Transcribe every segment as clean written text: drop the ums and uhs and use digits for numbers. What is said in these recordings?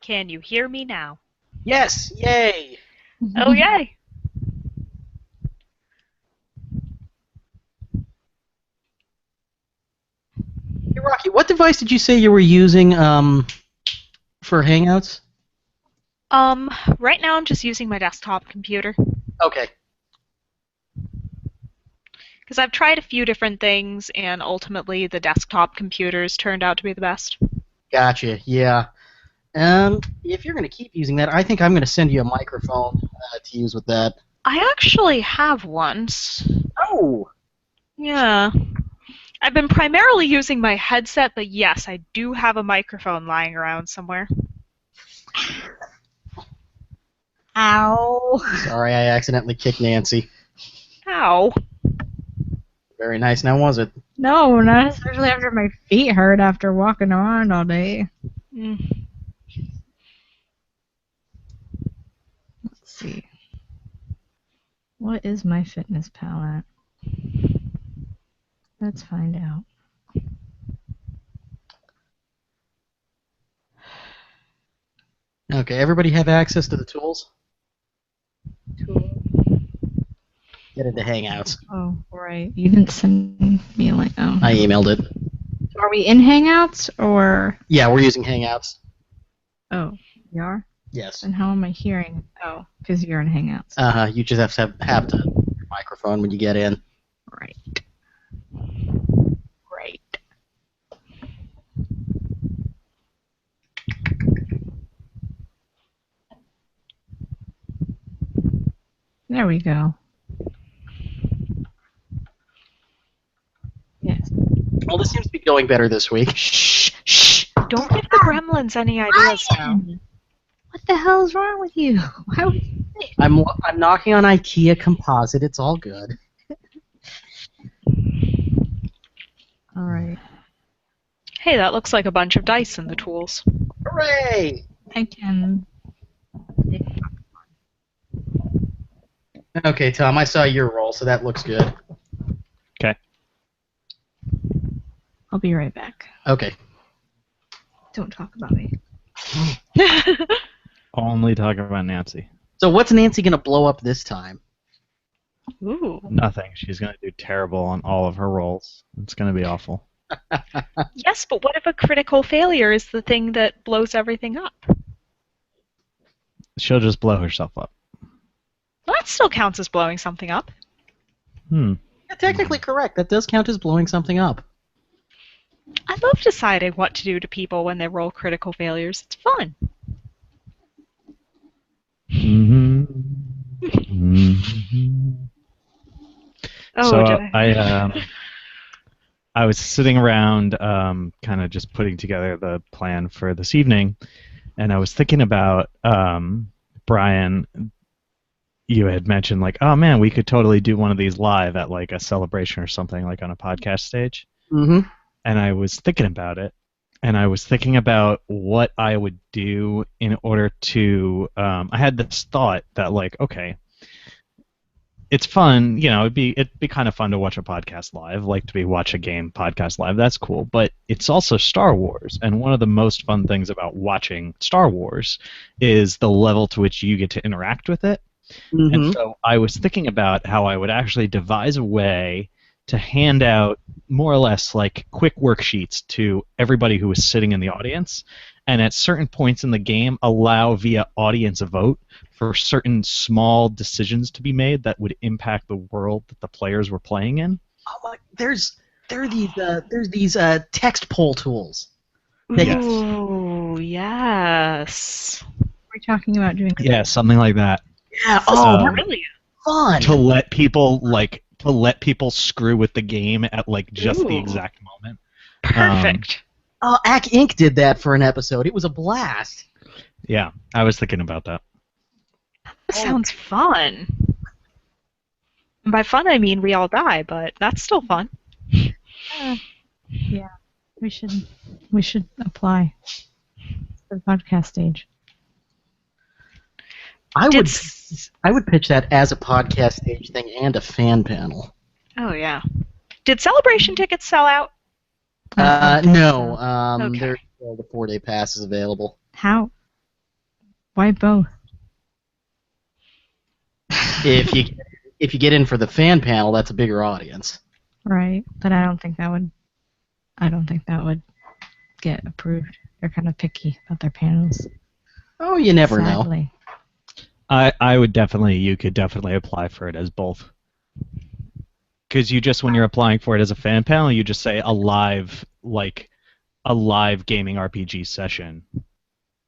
Can you hear me now? Yes! Yay! Oh, yay! Hey, Rocky, what device did you say you were using for Hangouts? Right now I'm just using my desktop computer. Okay. Because I've tried a few different things, and ultimately the desktop computers turned out to be the best. Gotcha, yeah. If you're going to keep using that, I think I'm going to send you a microphone to use with that. I actually have one. Oh! Yeah. I've been primarily using my headset, but yes, I do have a microphone lying around somewhere. Ow. Sorry, I accidentally kicked Nancy. Ow. Very nice, now was it? No, not especially after my feet hurt after walking around all day. Mm. Let's see. What is my fitness pal at? Let's find out. Okay, everybody have access to the tools? Tool. Get into Hangouts. Oh, right. You didn't send me a link. Oh. I emailed it. Are we in Hangouts or? Yeah, we're using Hangouts. Oh, we are? Yes. And how am I hearing? Oh, because you're in Hangouts. You just have to your microphone when you get in. Right. Right. There we go. Yes. Well, this seems to be going better this week. Shh! Shh! Don't give the gremlins any ideas now. What the hell is wrong with you? Why would you say it? I'm knocking on IKEA composite. It's all good. All right. Hey, that looks like a bunch of dice in the tools. Hooray! I can. Okay, Tom, I saw your roll, so that looks good. Okay. I'll be right back. Okay. Don't talk about me. Only talking about Nancy. So what's Nancy gonna blow up this time? Ooh. Nothing. She's going to do terrible on all of her rolls. It's going to be awful. Yes, but what if a critical failure is the thing that blows everything up? She'll just blow herself up. Well, that still counts as blowing something up. Yeah, technically correct. That does count as blowing something up. I love deciding what to do to people when they roll critical failures. It's fun. Oh, So did I was sitting around kind of just putting together the plan for this evening, and I was thinking about Brian. You had mentioned like, oh man, we could totally do one of these live at like a celebration or something, like on a podcast stage. Mm-hmm. And I was thinking about it, and I was thinking about what I would do in order to. I had this thought that like, okay, it's fun, you know, it'd be kind of fun to watch a podcast live, like to watch a game podcast live. That's cool, but it's also Star Wars, and one of the most fun things about watching Star Wars is the level to which you get to interact with it. Mm-hmm. And so I was thinking about how I would actually devise a way to hand out more or less like quick worksheets to everybody who was sitting in the audience, and at certain points in the game allow via audience vote for certain small decisions to be made that would impact the world that the players were playing in. Oh my! There's these text poll tools. Yes. Ooh, yes. We're talking about doing. Yeah, something like that. Yeah. Oh, Oh, brilliant. fun! To let people screw with the game at like just the Ooh. exact moment. Perfect. Oh, Ack Inc. did that for an episode. It was a blast. Yeah, I was thinking about that. That sounds fun. And by fun, I mean we all die, but that's still fun. Yeah, we should apply for the podcast stage. I would pitch that as a podcast stage thing and a fan panel. Oh, yeah. Did celebration tickets sell out? No. Okay. There's the 4-day pass is available. How? Why both? If you get in for the fan panel, that's a bigger audience. Right, but I don't think that would. I don't think that would get approved. They're kind of picky about their panels. Oh, you never know. Sadly. You could definitely apply for it as both. Because when you're applying for it as a fan panel, you just say a live gaming RPG session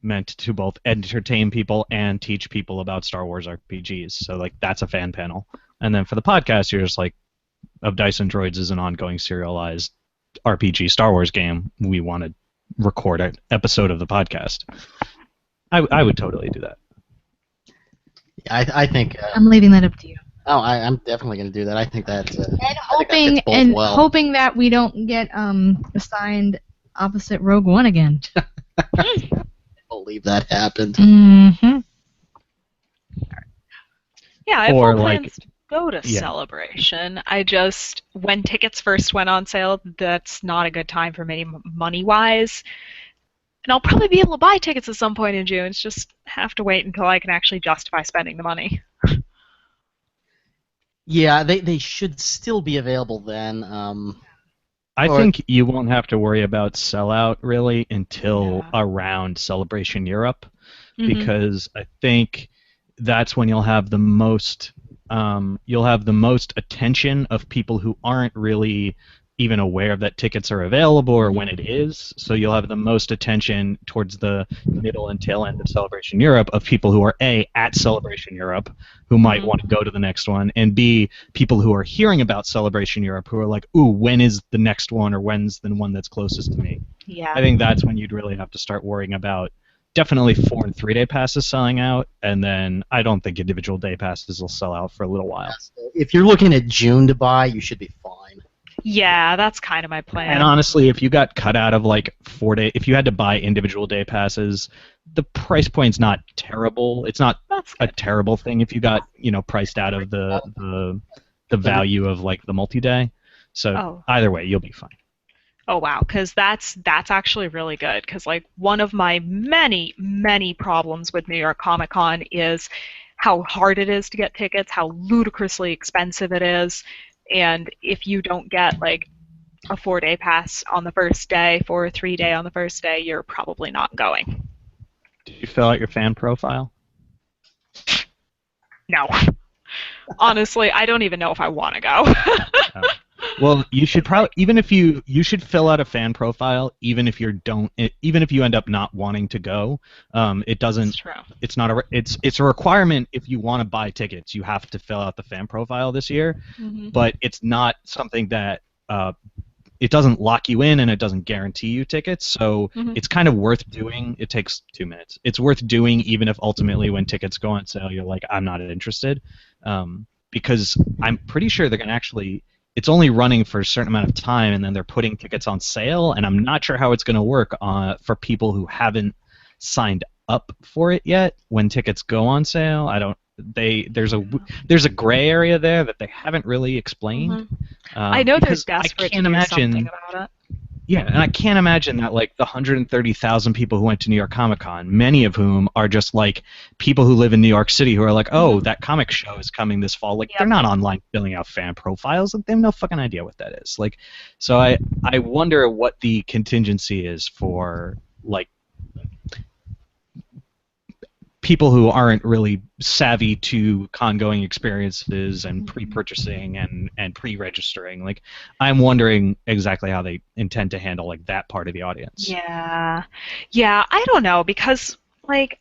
meant to both entertain people and teach people about Star Wars RPGs. So like that's a fan panel. And then for the podcast, you're just like, of Dice and Droids is an ongoing serialized RPG Star Wars game. We want to record an episode of the podcast. I would totally do that. I think. I'm leaving that up to you. Oh, I'm definitely going to do that. I think that. And hoping that we don't get assigned opposite Rogue One again. I believe that happened. Mm-hmm. Yeah, I have Or, full like- plans to go to Yeah. Celebration. When tickets first went on sale, that's not a good time for me money-wise. And I'll probably be able to buy tickets at some point in June. It's just have to wait until I can actually justify spending the money. Yeah, they should still be available then. I Or- think you won't have to worry about sellout really until Yeah. around Celebration Europe, Mhm. because I think that's when you'll have the most attention of people who aren't really even aware that tickets are available or when it is. So you'll have the most attention towards the middle and tail end of Celebration Europe of people who are A, at Celebration Europe, who might Mhm. want to go to the next one, and B, people who are hearing about Celebration Europe who are like, ooh, when is the next one, or when's the one that's closest to me? Yeah. I think that's when you'd really have to start worrying about definitely 4 and 3 day passes selling out, and then I don't think individual day passes will sell out for a little while. If you're looking at June to buy, you should be fine. Yeah, that's kind of my plan. And honestly, if you got cut out of like 4 day, if you had to buy individual day passes, the price point's not terrible. It's not That's a good. terrible thing if you got priced out of the value of like the multi day. So Oh. either way, you'll be fine. Oh wow, because that's actually really good. Because like one of my many problems with New York Comic Con is how hard it is to get tickets, how ludicrously expensive it is, and if you don't get like a 4-day pass on the first day for a 3-day on the first day, you're probably not going. Did you fill out your fan profile? No. Honestly, I don't even know if I want to go. Well, you should probably you should fill out a fan profile even if you end up not wanting to go. It doesn't. It's true. It's not a. It's a requirement if you want to buy tickets. You have to fill out the fan profile this year, Mhm. but it's not something that it doesn't lock you in and it doesn't guarantee you tickets. So Mhm. it's kind of worth doing. It takes 2 minutes. It's worth doing even if ultimately when tickets go on sale you're like, I'm not interested, because I'm pretty sure they're gonna actually. It's only running for a certain amount of time, and then they're putting tickets on sale, and I'm not sure how it's going to work for people who haven't signed up for it yet when tickets go on sale. There's a gray area there that they haven't really explained. I know they're because desperate to can't do imagine, something about it. Yeah, and I can't imagine that like the 130,000 people who went to New York Comic Con, many of whom are just like people who live in New York City who are like, oh, that comic show is coming this fall. Like Yep. they're not online filling out fan profiles. Like, they have no fucking idea what that is. Like, so I wonder what the contingency is for like people who aren't really savvy to con-going experiences and pre-purchasing and pre-registering. Like, I'm wondering exactly how they intend to handle like that part of the audience. Yeah. Yeah, I don't know, because like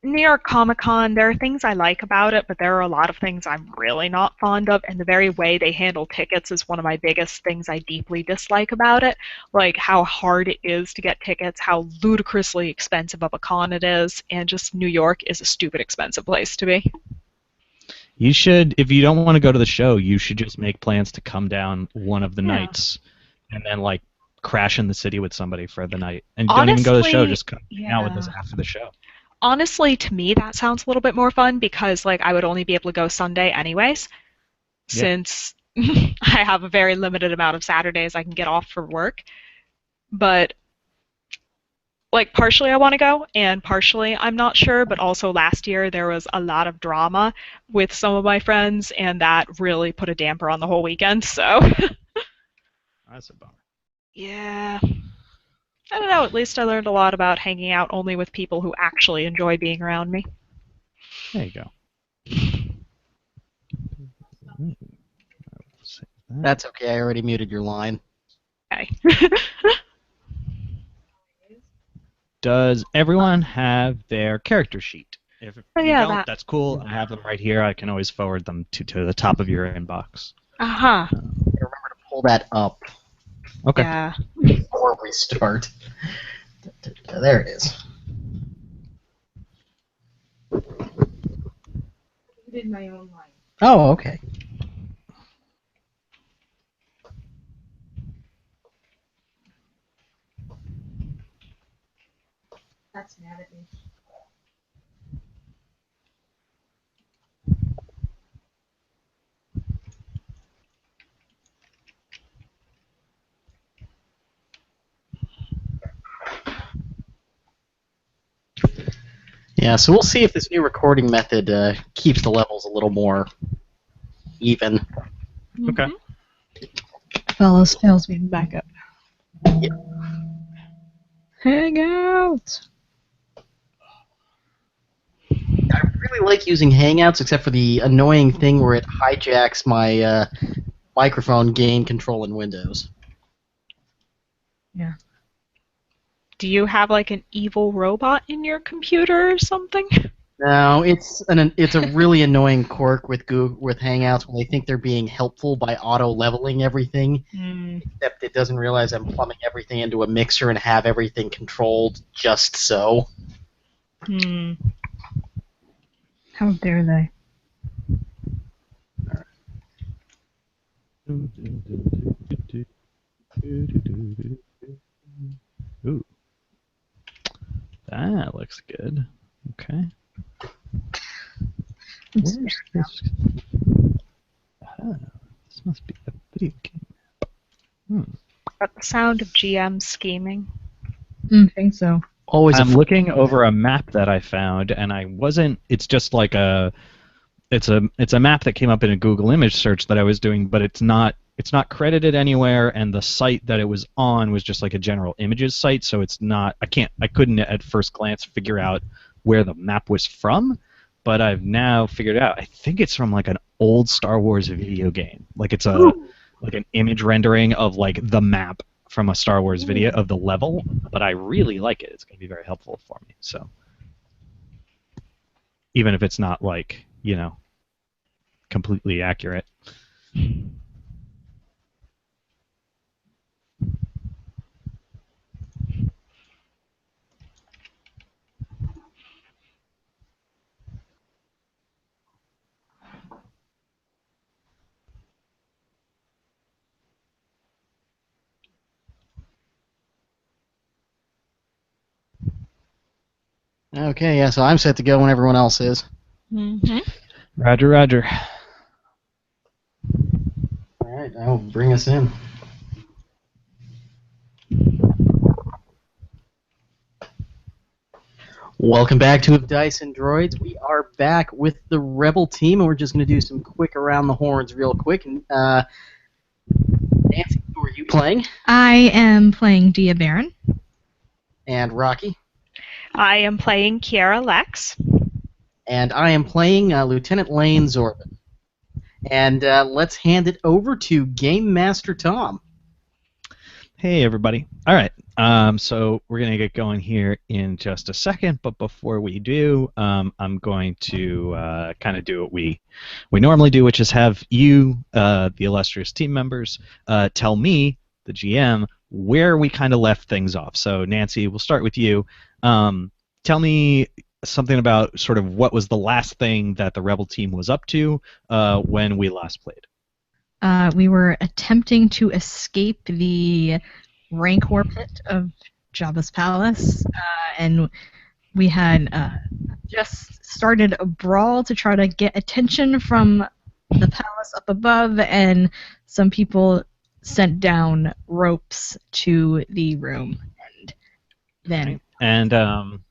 New York Comic Con, there are things I like about it, but there are a lot of things I'm really not fond of, and the very way they handle tickets is one of my biggest things I deeply dislike about it. Like how hard it is to get tickets, how ludicrously expensive of a con it is, and just New York is a stupid expensive place to be. You should, if you don't want to go to the show, you should just make plans to come down one of the Yeah. nights and then like crash in the city with somebody for the night. And don't even go to the show, Honestly, just come hang out with us yeah. after the show. Honestly, to me, that sounds a little bit more fun because, like, I would only be able to go Sunday anyways, Yeah. since I have a very limited amount of Saturdays I can get off for work. But like partially I want to go and partially I'm not sure, but also last year there was a lot of drama with some of my friends and that really put a damper on the whole weekend. So That's a bummer. yeah. I don't know, at least I learned a lot about hanging out only with people who actually enjoy being around me. There you go. Save that. That's okay. I already muted your line. Okay. Does everyone have their character sheet? If you yeah, don't, that. that's cool. I have them right here. I can always forward them to the top of your inbox. Uh-huh. Remember to pull that up Okay. Yeah. before we start. There it is. Did my own line. Oh, okay. That's mad at me. Yeah, so we'll see if this new recording method keeps the levels a little more even. Okay. Fellas, tails being back up. Yep. Hang out. I really like using Hangouts, except for the annoying thing where it hijacks my microphone gain control in Windows. Yeah. Do you have like an evil robot in your computer or something? No, it's a really annoying quirk with with Hangouts when they think they're being helpful by auto leveling everything, except it doesn't realize I'm plumbing everything into a mixer and have everything controlled just so. How dare they? Ooh. That looks good. Okay. Where's this? Ah, this must be a video game. But the sound of GM scheming. I think so. Always I'm looking over a map that I found, and I wasn't. It's just like it's a map that came up in a Google image search that I was doing, but it's not credited anywhere, and the site that it was on was just like a general images site, so it's not. I couldn't at first glance figure out where the map was from, but I've now figured out. I think it's from like an old Star Wars video game. Like it's like an image rendering of like the map from a Star Wars video of the level, but I really like it. It's going to be very helpful for me. So even if it's not like, completely accurate. Okay, yeah, so I'm set to go when everyone else is. Roger, Roger. Alright, I'll bring us in. Welcome back to Dice and Droids. We are back with the Rebel team, and we're just going to do some quick around the horns real quick. Nancy, who are you playing? I am playing Dia Baron. And Rocky. I am playing Kiara Lex. And I am playing Lieutenant Lane Zorban. And let's hand it over to Game Master Tom. Hey, everybody. All right. So we're going to get going here in just a second, but before we do, I'm going to kind of do what we normally do, which is have you, the illustrious team members, tell me, the GM, where we kind of left things off. So, Nancy, we'll start with you. Tell me something about sort of what was the last thing that the Rebel team was up to when we last played. We were attempting to escape the Rancor pit of Jabba's palace, and we had just started a brawl to try to get attention from the palace up above, and some people sent down ropes to the room, and then And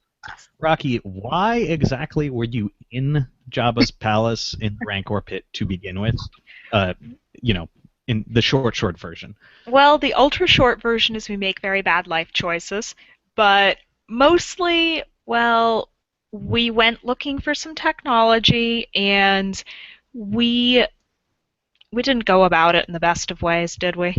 Rocky, why exactly were you in Jabba's palace in the Rancor pit to begin with? You know, in the short version. Well, the ultra short version is we make very bad life choices, but mostly, well, we went looking for some technology and we we didn't go about it in the best of ways, did we?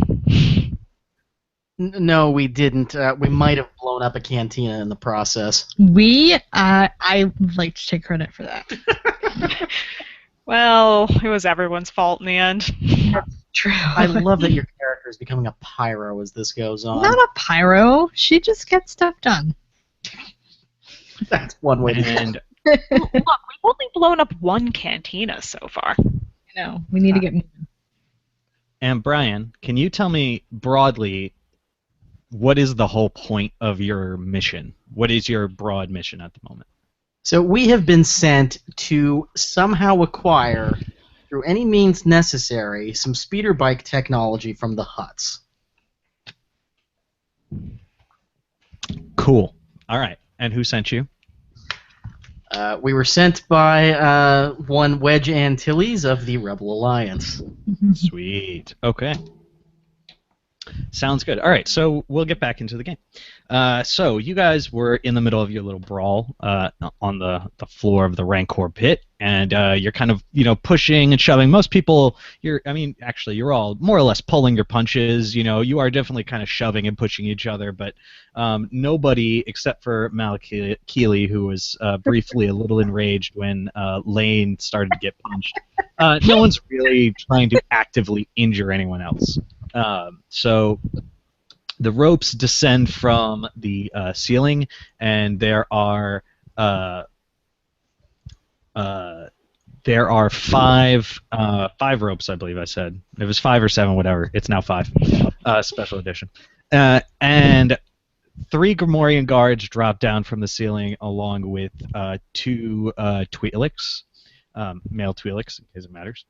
No, we didn't. We might have blown up a cantina in the process. I would like to take credit for that. Well, it was everyone's fault in the end. True. I love that your character is becoming a pyro as this goes on. Not a pyro. She just gets stuff done. That's one way to And Look, we've only blown up one cantina so far. No, we need to get moving. And Brian, can you tell me broadly what is the whole point of your mission? What is your broad mission at the moment? So we have been sent to somehow acquire, through any means necessary, some speeder bike technology from the Hutts. Cool. All right. And who sent you? We were sent by one Wedge Antilles of the Rebel Alliance. Sweet. Okay. Sounds good. All right, so we'll get back into the game. So you guys were in the middle of your little brawl on the floor of the Rancor pit, and you're kind of pushing and shoving. Most people, you're all more or less pulling your punches. You are definitely kind of shoving and pushing each other, but nobody except for Malakili, who was briefly a little enraged when Lane started to get punched. No one's really trying to actively injure anyone else. So the ropes descend from the ceiling, and there are five ropes, I believe I said. It was 5 or 7, whatever. It's now 5. Special edition. And 3 Gamorrean guards drop down from the ceiling along with 2 Twi'leks, male Twi'leks, in case it matters.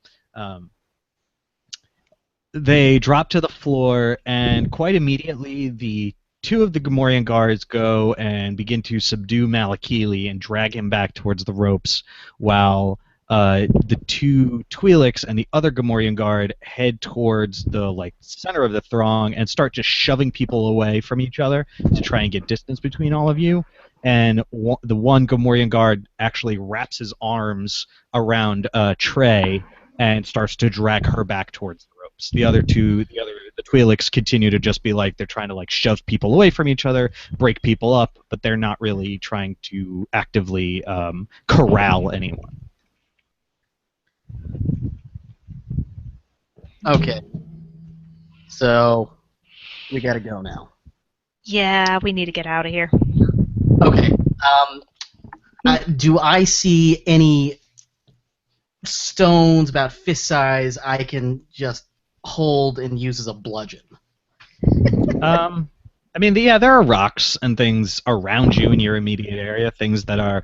They drop to the floor, and quite immediately, the 2 of the Gamorrean guards go and begin to subdue Malakili and drag him back towards the ropes, while the 2 Twi'leks and the other Gamorrean guard head towards the center of the throng and start just shoving people away from each other to try and get distance between all of you. And the one Gamorrean guard actually wraps his arms around Trey and starts to drag her back towards the ropes. The other 2, the Twi'leks continue to just be they're trying to shove people away from each other, break people up, but they're not really trying to actively corral anyone. Okay. So we gotta go now. Yeah, we need to get out of here. Okay. Do I see any stones about fist size I can just hold and use as a bludgeon? There are rocks and things around you in your immediate area, things that are,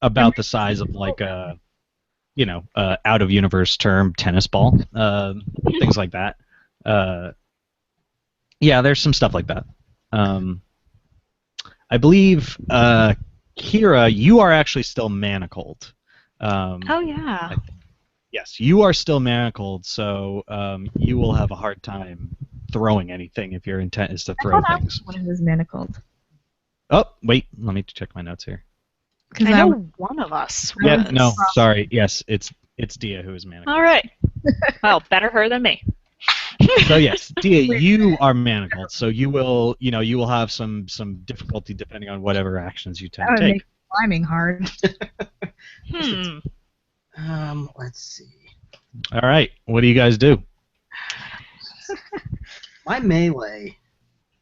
about the size of out of universe term tennis ball, things like that. There's some stuff like that. I believe, Kira, you are actually still manacled. Oh yeah. Yes, you are still manacled, so you will have a hard time throwing anything if your intent is to throw things. One who was manacled. Oh, wait, let me check my notes here. I know one of us. Yeah, no, sorry. Yes, it's Dia who is manacled. All right. Well, better her than me. So yes, Dia, you are manacled, so you will have some difficulty depending on whatever actions you tend to take. Make climbing hard. Let's see. All right, what do you guys do? My melee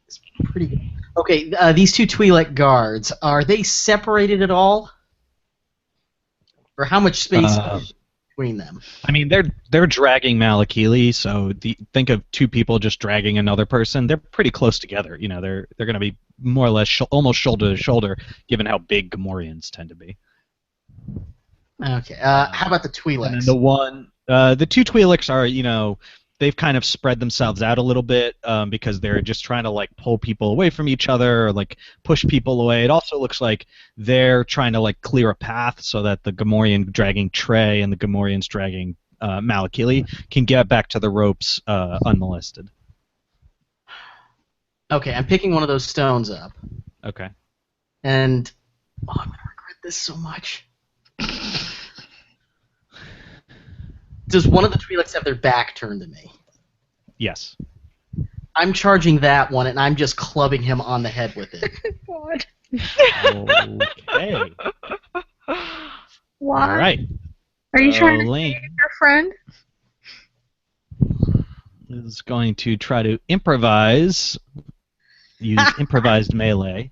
is pretty good. Okay, these 2 Twi'lek guards, are they separated at all? Or how much space is between them? They're dragging Malakili, so think of 2 people just dragging another person. They're pretty close together. They're going to be more or less almost shoulder to shoulder, given how big Gamorreans tend to be. Okay. How about the Twi'leks? And then the 2 Twi'leks are, they've kind of spread themselves out a little bit because they're just trying to like pull people away from each other or like push people away. It also looks like they're trying to like clear a path so that the Gamorrean dragging Trey and the Gamorreans dragging Malakili can get back to the ropes unmolested. Okay, I'm picking one of those stones up. Okay. And I'm gonna regret this so much. Does one of the Twi'leks have their back turned to me? Yes. I'm charging that one, and I'm just clubbing him on the head with it. God. Okay. Why? All right. Are you trying to Lane save your friend? is going to try to use improvised melee,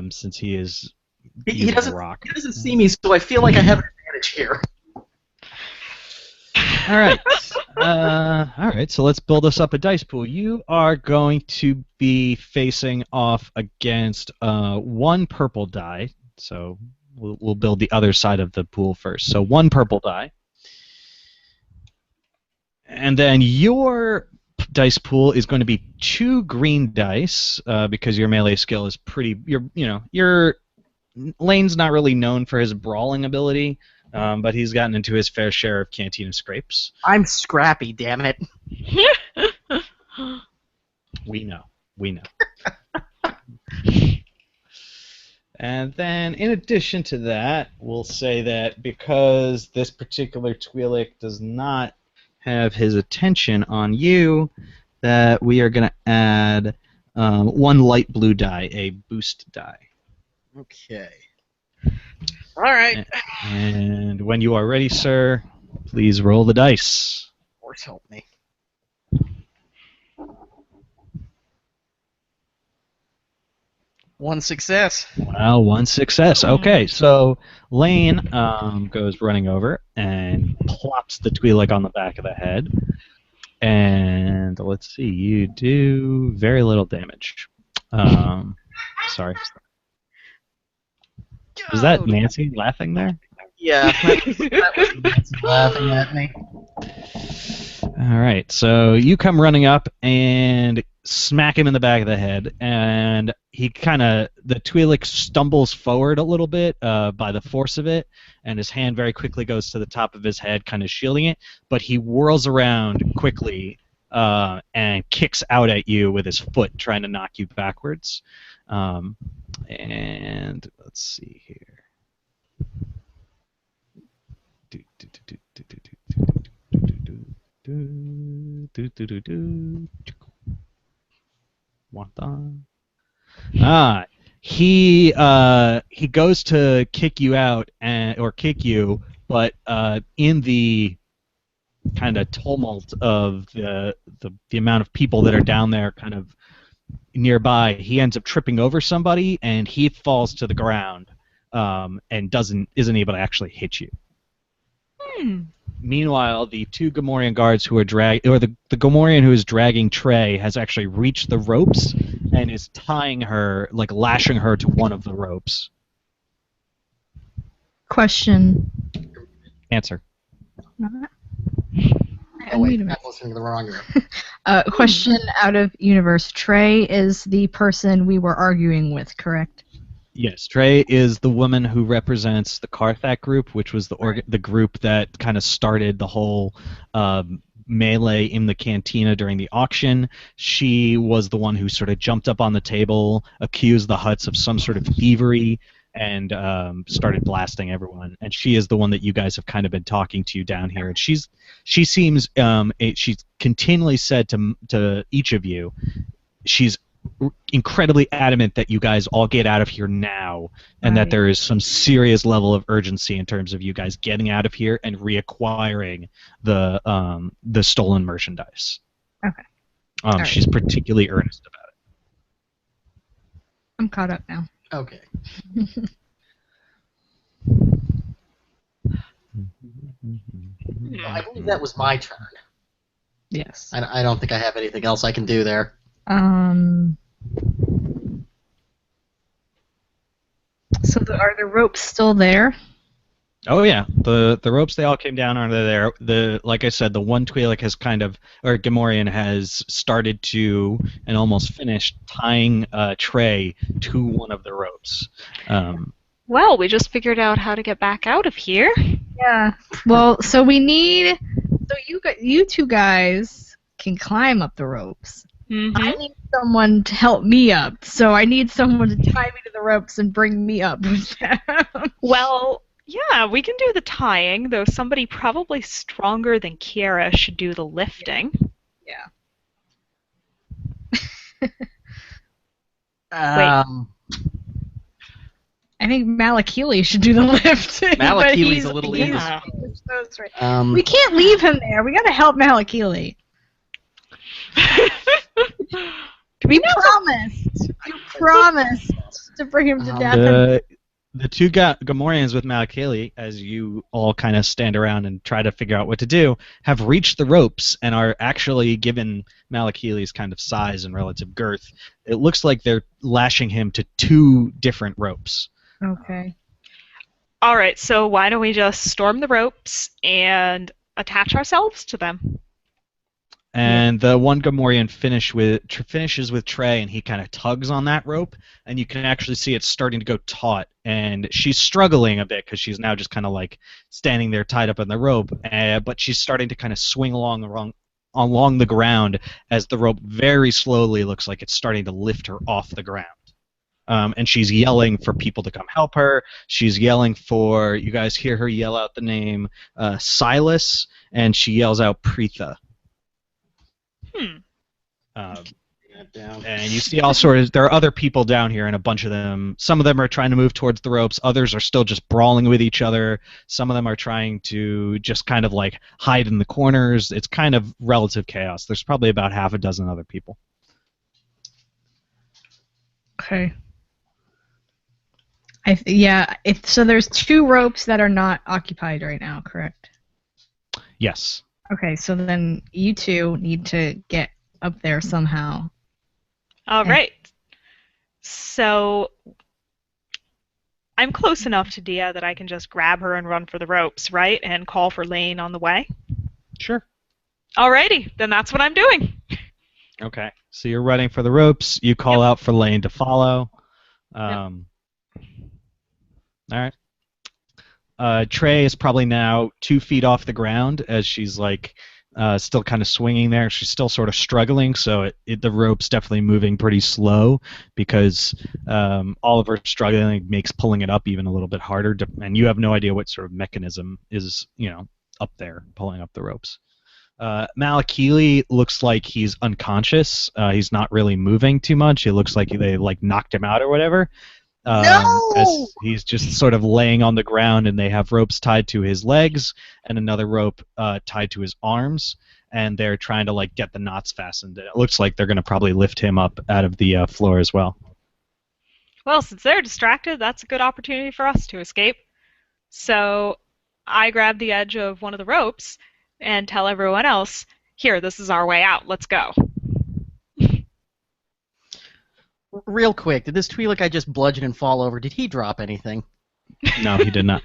since he is He using doesn't. a rock. He doesn't see me, so I feel like I have an advantage here. All right. All right. So let's build us up a dice pool. You are going to be facing off against one purple die. So we'll build the other side of the pool first. So one purple die, and then your dice pool is going to be 2 green dice because your melee skill is pretty. Your Lane's not really known for his brawling ability. But he's gotten into his fair share of cantina scrapes. I'm scrappy, damn it. We know. And then, in addition to that, we'll say that because this particular Twi'lek does not have his attention on you, that we are going to add 1 light blue die, a boost die. Okay. All right. And when you are ready, sir, please roll the dice. Force help me. One success. Well, 1 success. Okay, so Lane goes running over and plops the Twi'lek on the back of the head. And let's see, you do very little damage. Sorry. Was that Nancy laughing there? Yeah, that was Nancy laughing at me. All right, so you come running up and smack him in the back of the head, and the Twi'lek stumbles forward a little bit by the force of it, and his hand very quickly goes to the top of his head, kind of shielding it, but he whirls around quickly and kicks out at you with his foot, trying to knock you backwards. And let's see here. He goes to kick you out or kick you, but in the kind of tumult of the amount of people that are down there, kind of nearby, he ends up tripping over somebody and he falls to the ground and isn't able to actually hit you. Meanwhile, the 2 Gamorrean guards who are the Gamorrean who is dragging Trey has actually reached the ropes and is tying her, like lashing her to one of the ropes. Question. Answer. Oh wait, I'm listening to the wrong room. Question out of universe. Trey is the person we were arguing with, correct? Yes, Trey is the woman who represents the Karthak group, which was the group that kind of started the whole melee in the cantina during the auction. She was the one who sort of jumped up on the table, accused the Hutts of some sort of thievery, and started blasting everyone. And she is the one that you guys have kind of been talking to down here. And she's continually said to each of you, she's incredibly adamant that you guys all get out of here now, and that there is some serious level of urgency in terms of you guys getting out of here and reacquiring the stolen merchandise. Okay. She's particularly earnest about it. I'm caught up now. Okay. Well, I believe that was my turn. Yes. I don't think I have anything else I can do there. So are the ropes still there? Oh yeah, the ropes they all came down under there. Like I said, the one Twi'lek has Gamorrean has started to and almost finished tying Trey to one of the ropes. Well, we just figured out how to get back out of here. Yeah. Well, so we need. So you two guys can climb up the ropes. Mm-hmm. I need someone to help me up. So I need someone to tie me to the ropes and bring me up with them. Well, yeah, we can do the tying, though somebody probably stronger than Kiera should do the lifting. Yeah. I think Malakili should do the lift. Malakili's a little indisposed. Right. We can't leave him there. We got to help Malakili. You promised to bring him to death. The two Gamorreans with Malakili, as you all kind of stand around and try to figure out what to do, have reached the ropes and are actually, given Malakili's kind of size and relative girth, it looks like they're lashing him to two different ropes. Okay. All right, so why don't we just storm the ropes and attach ourselves to them? And the one Gamorrean finishes with Trey, and he kind of tugs on that rope, and you can actually see it's starting to go taut. And she's struggling a bit because she's now just kind of like standing there tied up on the rope, but she's starting to kind of swing along the ground as the rope very slowly looks like it's starting to lift her off the ground. And she's yelling for people to come help her. She's yelling for, you guys hear her yell out the name Silas, and she yells out Preetha. And you see all sorts. There are other people down here, and a bunch of them. Some of them are trying to move towards the ropes. Others are still just brawling with each other. Some of them are trying to just kind of like hide in the corners. It's kind of relative chaos. There's probably about half a dozen other people. Okay. So there's two ropes that are not occupied right now, correct? Yes. Okay, so then you two need to get up there somehow. All right. So I'm close enough to Dia that I can just grab her and run for the ropes, right? And call for Lane on the way? Sure. Alrighty, then that's what I'm doing. Okay. So you're running for the ropes. You call out for Lane to follow. All right. Trey is probably now 2 feet off the ground as she's like still kind of swinging there. She's still sort of struggling, so the rope's definitely moving pretty slow because all of her struggling makes pulling it up even a little bit harder. And you have no idea what sort of mechanism is up there pulling up the ropes. Malakili looks like he's unconscious. He's not really moving too much. It looks like they knocked him out or whatever. No! As he's just sort of laying on the ground, and they have ropes tied to his legs and another rope tied to his arms, and they're trying to get the knots fastened. It looks like they're going to probably lift him up out of the floor as well. Well, since they're distracted, that's a good opportunity for us to escape. So I grab the edge of one of the ropes and tell everyone else, here, this is our way out. Let's go. Real quick, did this Twi'lek I just bludgeon and fall over, did he drop anything? No, he did not.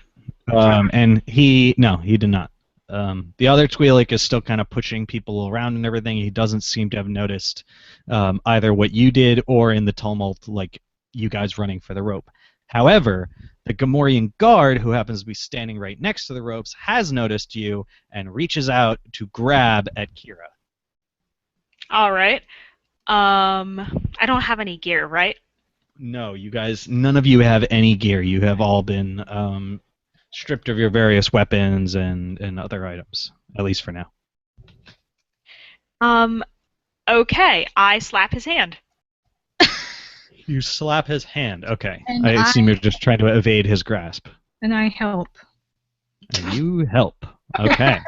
He did not. The other Twi'lek is still kind of pushing people around and everything. He doesn't seem to have noticed either what you did or in the tumult, you guys running for the rope. However, the Gamorrean guard, who happens to be standing right next to the ropes, has noticed you and reaches out to grab at Kira. All right. I don't have any gear, right? No, you guys, none of you have any gear. You have all been stripped of your various weapons and other items, at least for now. Okay, I slap his hand. You slap his hand, okay. And I assume you're just trying to evade his grasp. And I help. And you help. Okay.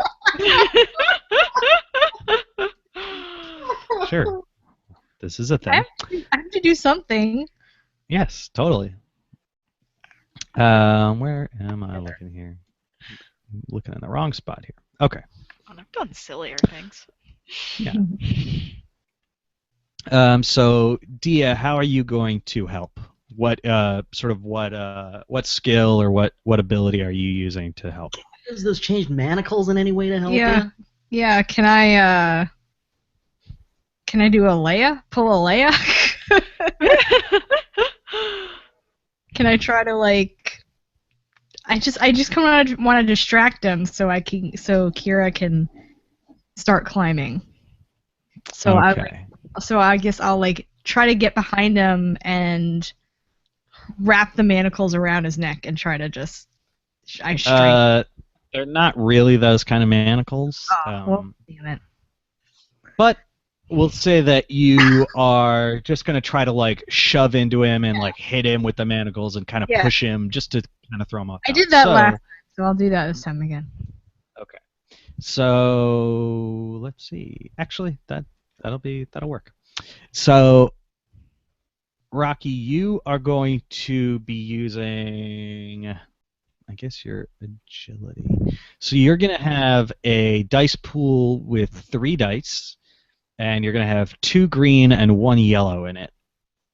Sure. This is a thing. I have to do something. Yes, totally. Where am I looking here? I'm looking in the wrong spot here. Okay. Oh, I've done sillier things. Yeah. So, Dia, how are you going to help? what what skill or what ability are you using to help? Does those change manacles in any way to help Yeah. you? Yeah, can I do a Leia? Pull a Leia? Can I try to like I just kind of want to distract him so Kira can start climbing. So Okay. I guess I'll like try to get behind him and wrap the manacles around his neck and try to just straighten. They're not really those kind of manacles. Well, damn it. But we'll say that you are just going to try to like shove into him and like hit him with the manacles and kind of push him just to kind of throw him off. I did that last time, so I'll do that this time again. Okay. So let's see. Actually, that'll work. So Rocky, you are going to be using, I guess, your agility. So you're going to have a dice pool with 3 dice, and you're going to have 2 green and 1 yellow in it.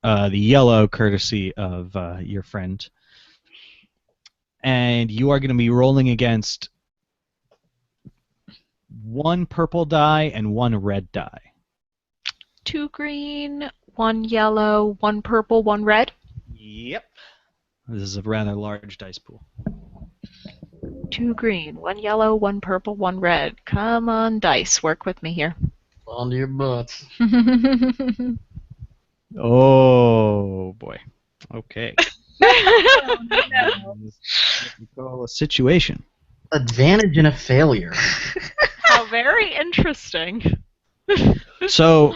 The yellow courtesy of your friend. And you are going to be rolling against 1 purple die and 1 red die. 2 green, 1 yellow, 1 purple, 1 red. Yep. This is a rather large dice pool. 2 green, 1 yellow, 1 purple, 1 red. Come on, dice, work with me here. Onto your butts. Oh boy. Okay. Oh, no. What we call a situation. Advantage in a failure. How very interesting. So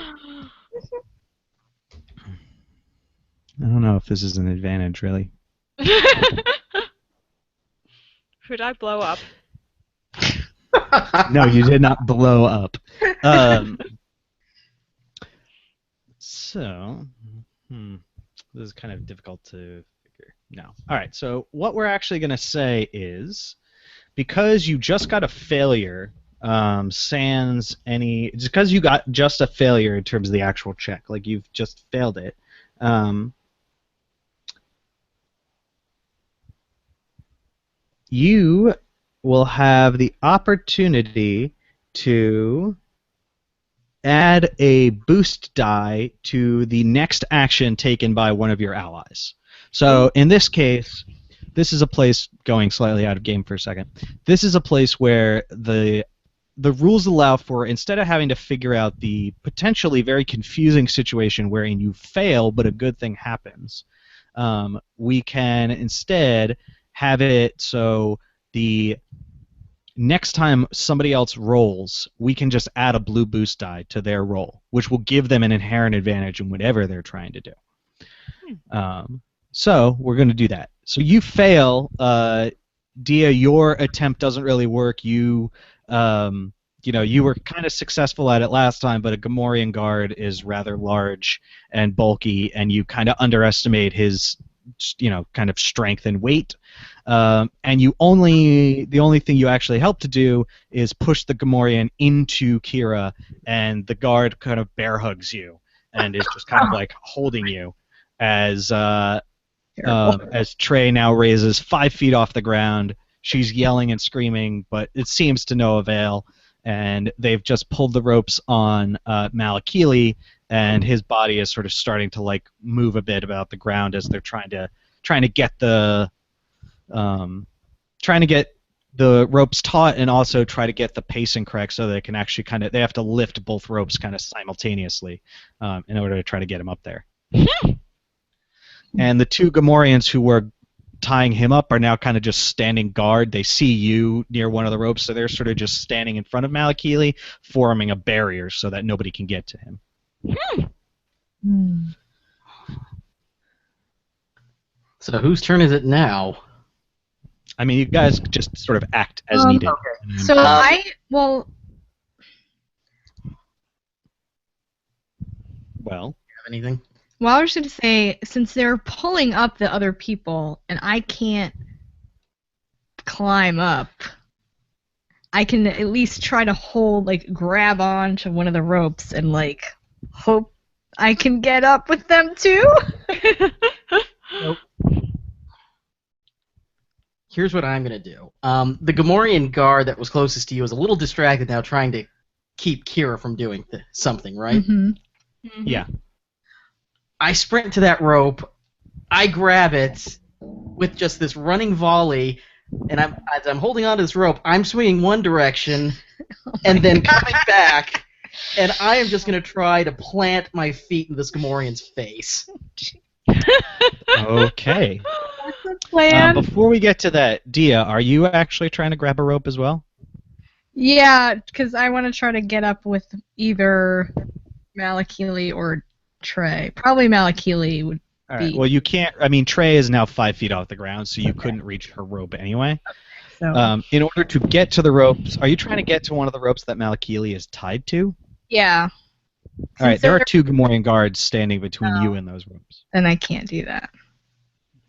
I don't know if this is an advantage, really. Should I blow up? No, you did not blow up. So, this is kind of difficult to figure. No. All right. So what we're actually going to say is, because you just got a failure, sans any, just because you got just a failure in terms of the actual check, like you've just failed it. You will have the opportunity to add a boost die to the next action taken by one of your allies. So in this case, this is a place, going slightly out of game for a second, this is a place where the rules allow for, instead of having to figure out the potentially very confusing situation wherein you fail but a good thing happens, we can instead have it so the next time somebody else rolls, we can just add a blue boost die to their roll, which will give them an inherent advantage in whatever they're trying to do. So we're going to do that. So you fail, Dia. Your attempt doesn't really work. You were kind of successful at it last time, but a Gamorrean guard is rather large and bulky, and you kind of underestimate his, kind of strength and weight. And the only thing you actually help to do is push the Gamorrean into Kira, and the guard kind of bear hugs you and is just kind of like holding you as Trey now raises 5 feet off the ground. She's yelling and screaming, but it seems to no avail. And they've just pulled the ropes on Malakili, and his body is sort of starting to like move a bit about the ground as they're trying to get the ropes taut, and also try to get the pacing correct so they can actually they have to lift both ropes kind of simultaneously in order to try to get him up there. And the 2 Gamorreans who were tying him up are now kind of just standing guard. They see you near one of the ropes, so they're sort of just standing in front of Malakili, forming a barrier so that nobody can get to him. So whose turn is it now? I mean, you guys just sort of act as needed. Okay. So Well, Have anything? Well, I was going to say, since they're pulling up the other people, and I can't climb up, I can at least try to grab on to one of the ropes and, hope I can get up with them too. Nope. Here's what I'm going to do. The Gamorrean guard that was closest to you is a little distracted now trying to keep Kira from doing something, right? Mm-hmm. Yeah. I sprint to that rope, I grab it with just this running volley, and as I'm holding onto this rope, I'm swinging one direction and then coming back, and I am just going to try to plant my feet in this Gamorrean's face. Okay. Plan. Before we get to that, Dia, are you actually trying to grab a rope as well? Yeah, because I want to try to get up with either Malakili or Trey. Probably Malakili would All be. right. Well, you can't. I mean, Trey is now 5 feet off the ground, so you couldn't reach her rope anyway. So. In order to get to the ropes, are you trying to get to one of the ropes that Malakili is tied to? Yeah. All right. There are 2 Gamorrean guards standing between you and those ropes. Then I can't do that.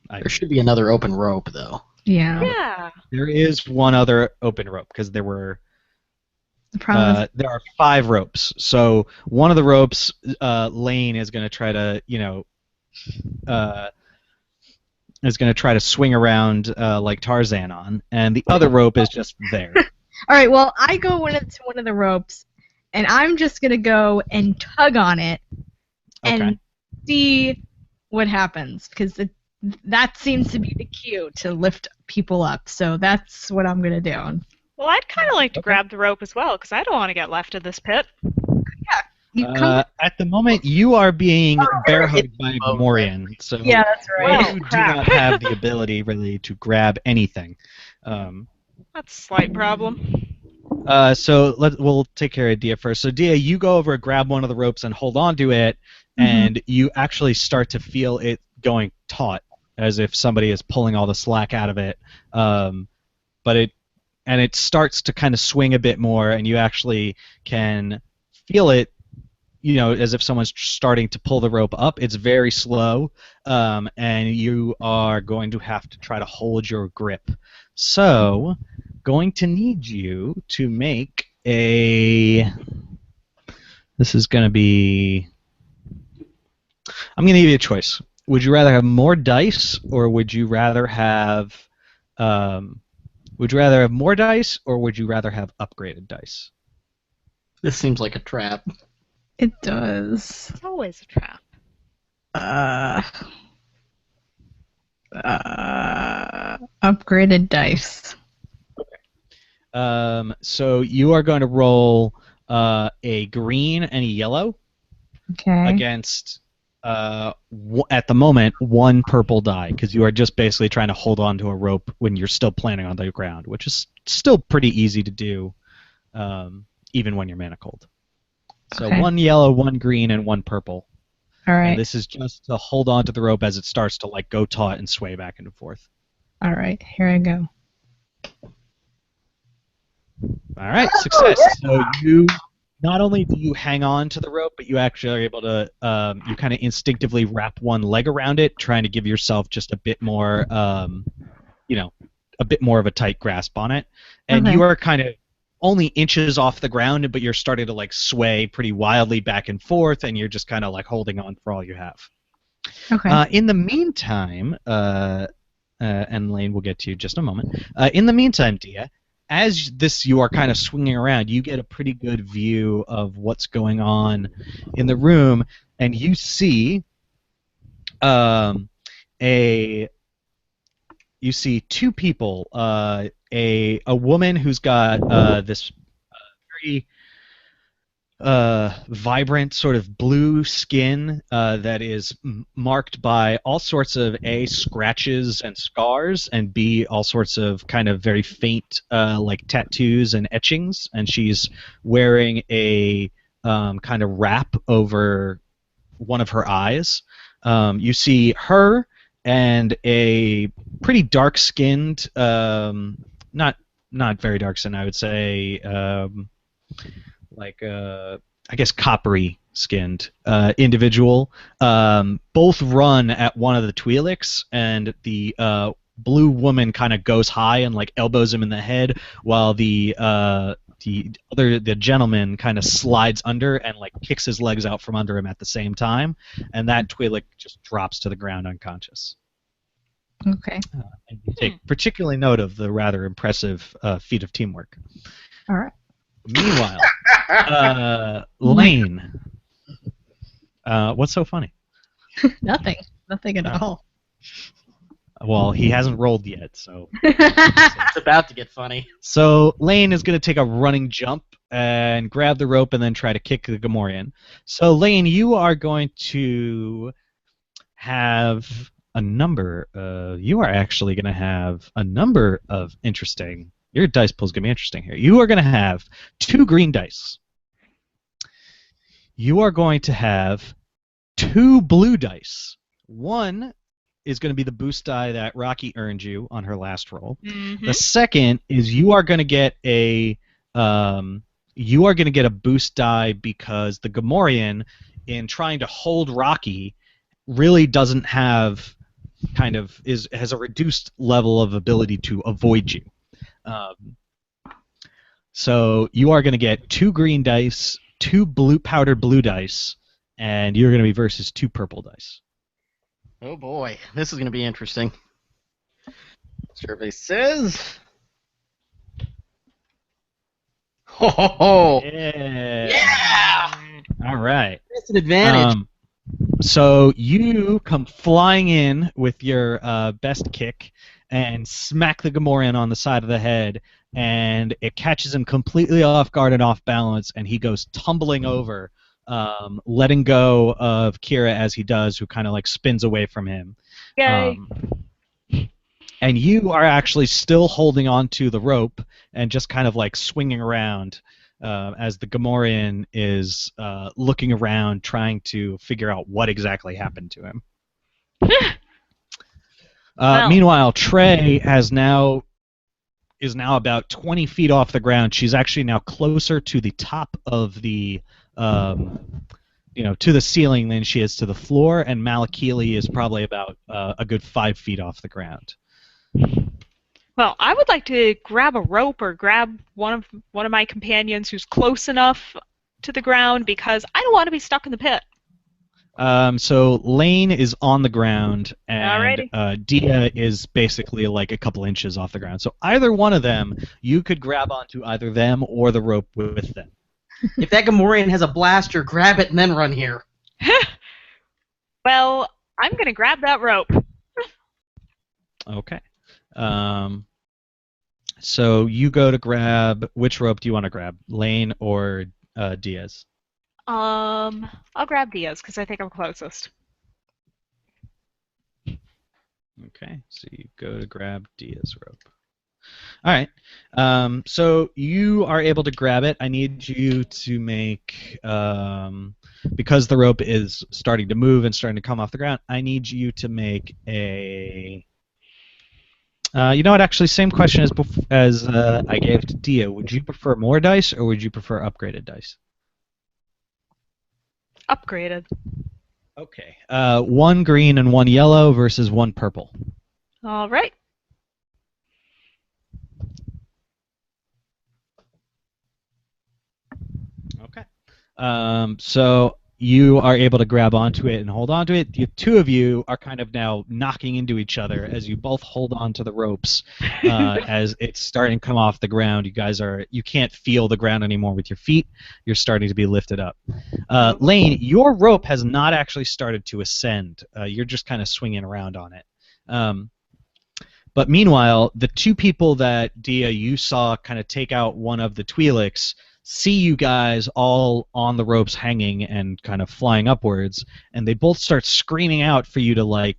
There should be another open rope, though. Yeah. Yeah. There is one other open rope because there were. The problem There are 5 ropes. So one of the ropes, Lane is going to try to, is going to try to swing around like Tarzan on, and the other rope is just there. All right. Well, I go into one of the ropes, and I'm just gonna go and tug on it, and Okay. see what happens because that seems to be the cue to lift people up. So that's what I'm gonna do. Well, I'd kind of like to grab the rope as well, because I don't want to get left in this pit. You come. At the moment, you are being bear hugged by a Gamorrean, so Yeah, that's right. Oh, you do crap. not have the ability really to grab anything. That's a slight problem. So we'll take care of Dia first. So Dia, you go over, grab one of the ropes, and hold on to it, and you actually start to feel it going taut, as if somebody is pulling all the slack out of it. But it starts to kind of swing a bit more, and you actually can feel it, as if someone's starting to pull the rope up. It's very slow, and you are going to have to try to hold your grip. So, going to need you to make a. This is going to be. I'm going to give you a choice. Would you rather have more dice, or would you rather have? Would you rather have more dice, or would you rather have upgraded dice? This seems like a trap. It does. It's always a trap. Upgraded dice. So you are going to roll a green and a yellow Okay. against, at the moment, 1 purple die, because you are just basically trying to hold on to a rope when you're still planning on the ground, which is still pretty easy to do, even when you're manacled. So Okay. 1 yellow, 1 green, and 1 purple. All right. And this is just to hold on to the rope as it starts to go taut and sway back and forth. All right. Here I go. All right, success. So you not only do you hang on to the rope, but you actually are able to you kind of instinctively wrap one leg around it, trying to give yourself just a bit more, a bit more of a tight grasp on it. And Okay. you are kind of only inches off the ground, but you're starting to sway pretty wildly back and forth, and you're just kind of holding on for all you have. Okay. In the meantime, and Lane will get to you in just a moment. In the meantime, Dia, as you are kind of swinging around, you get a pretty good view of what's going on in the room, and you see you see 2 people, a woman who's got this very vibrant sort of blue skin that is marked by all sorts of scratches and scars, and all sorts of kind of very faint tattoos and etchings, and she's wearing a kind of wrap over one of her eyes. You see her and a pretty dark-skinned, not very dark-skinned, I would say, I guess coppery-skinned individual. Both run at one of the Twi'leks, and the blue woman kind of goes high and elbows him in the head, while the gentleman kind of slides under and kicks his legs out from under him at the same time, and that Twi'lek just drops to the ground unconscious. Okay. And you take particularly note of the rather impressive feat of teamwork. All right. Meanwhile, Lane, what's so funny? Nothing. Nothing at Oh. all. Well, he hasn't rolled yet, so. It's about to get funny. So Lane is going to take a running jump and grab the rope and then try to kick the Gamorrean. So Lane, you are going to have a number. You are actually going to have a number of interesting. Your dice pool is going to be interesting here. You are going to have 2 green dice. You are going to have 2 blue dice. One is going to be the boost die that Rocky earned you on her last roll. Mm-hmm. The second is you are going to get a boost die because the Gamorrean, in trying to hold Rocky, really doesn't have has a reduced level of ability to avoid you. So you are going to get 2 green dice, 2 powdered blue dice, and you're going to be versus 2 purple dice. Oh boy, this is going to be interesting. Survey says. Ho ho ho! Yeah! All right. That's an advantage. So you come flying in with your best kick and smack the Gamorrean on the side of the head, and it catches him completely off guard and off balance, and he goes tumbling over, letting go of Kira as he does, who kind of like spins away from him. Yay. And you are actually still holding on to the rope and just kind of like swinging around as the Gamorrean is looking around, trying to figure out what exactly happened to him. Wow. Meanwhile, Trey is now about 20 feet off the ground. She's actually now closer to the top of the to the ceiling than she is to the floor, and Malakili is probably about a good 5 feet off the ground. Well, I would like to grab a rope or grab one of my companions who's close enough to the ground because I don't want to be stuck in the pit. So Lane is on the ground, and Alrighty. Dia is basically like a couple inches off the ground. So either one of them, you could grab onto either them or the rope with them. If that Gamorrean has a blaster, grab it and then run here. Well, I'm going to grab that rope. Okay. So you go to grab. Which rope do you want to grab, Lane or Diaz? I'll grab Diaz because I think I'm closest. Okay, so you go to grab Diaz rope. All right. So you are able to grab it. I need you to make, because the rope is starting to move and starting to come off the ground, I need you to make a. You know what? Actually, same question as I gave to Dia. Would you prefer more dice or would you prefer upgraded dice? Upgraded. Okay. 1 green and 1 yellow versus 1 purple. All right. Okay. So you are able to grab onto it and hold onto it. The 2 of you are kind of now knocking into each other as you both hold onto the ropes as it's starting to come off the ground. You can't feel the ground anymore with your feet. You're starting to be lifted up. Lane, your rope has not actually started to ascend. You're just kind of swinging around on it. But meanwhile, the 2 people that Dia you saw kind of take out one of the Twi'leks see you guys all on the ropes hanging and kind of flying upwards, and they both start screaming out for you to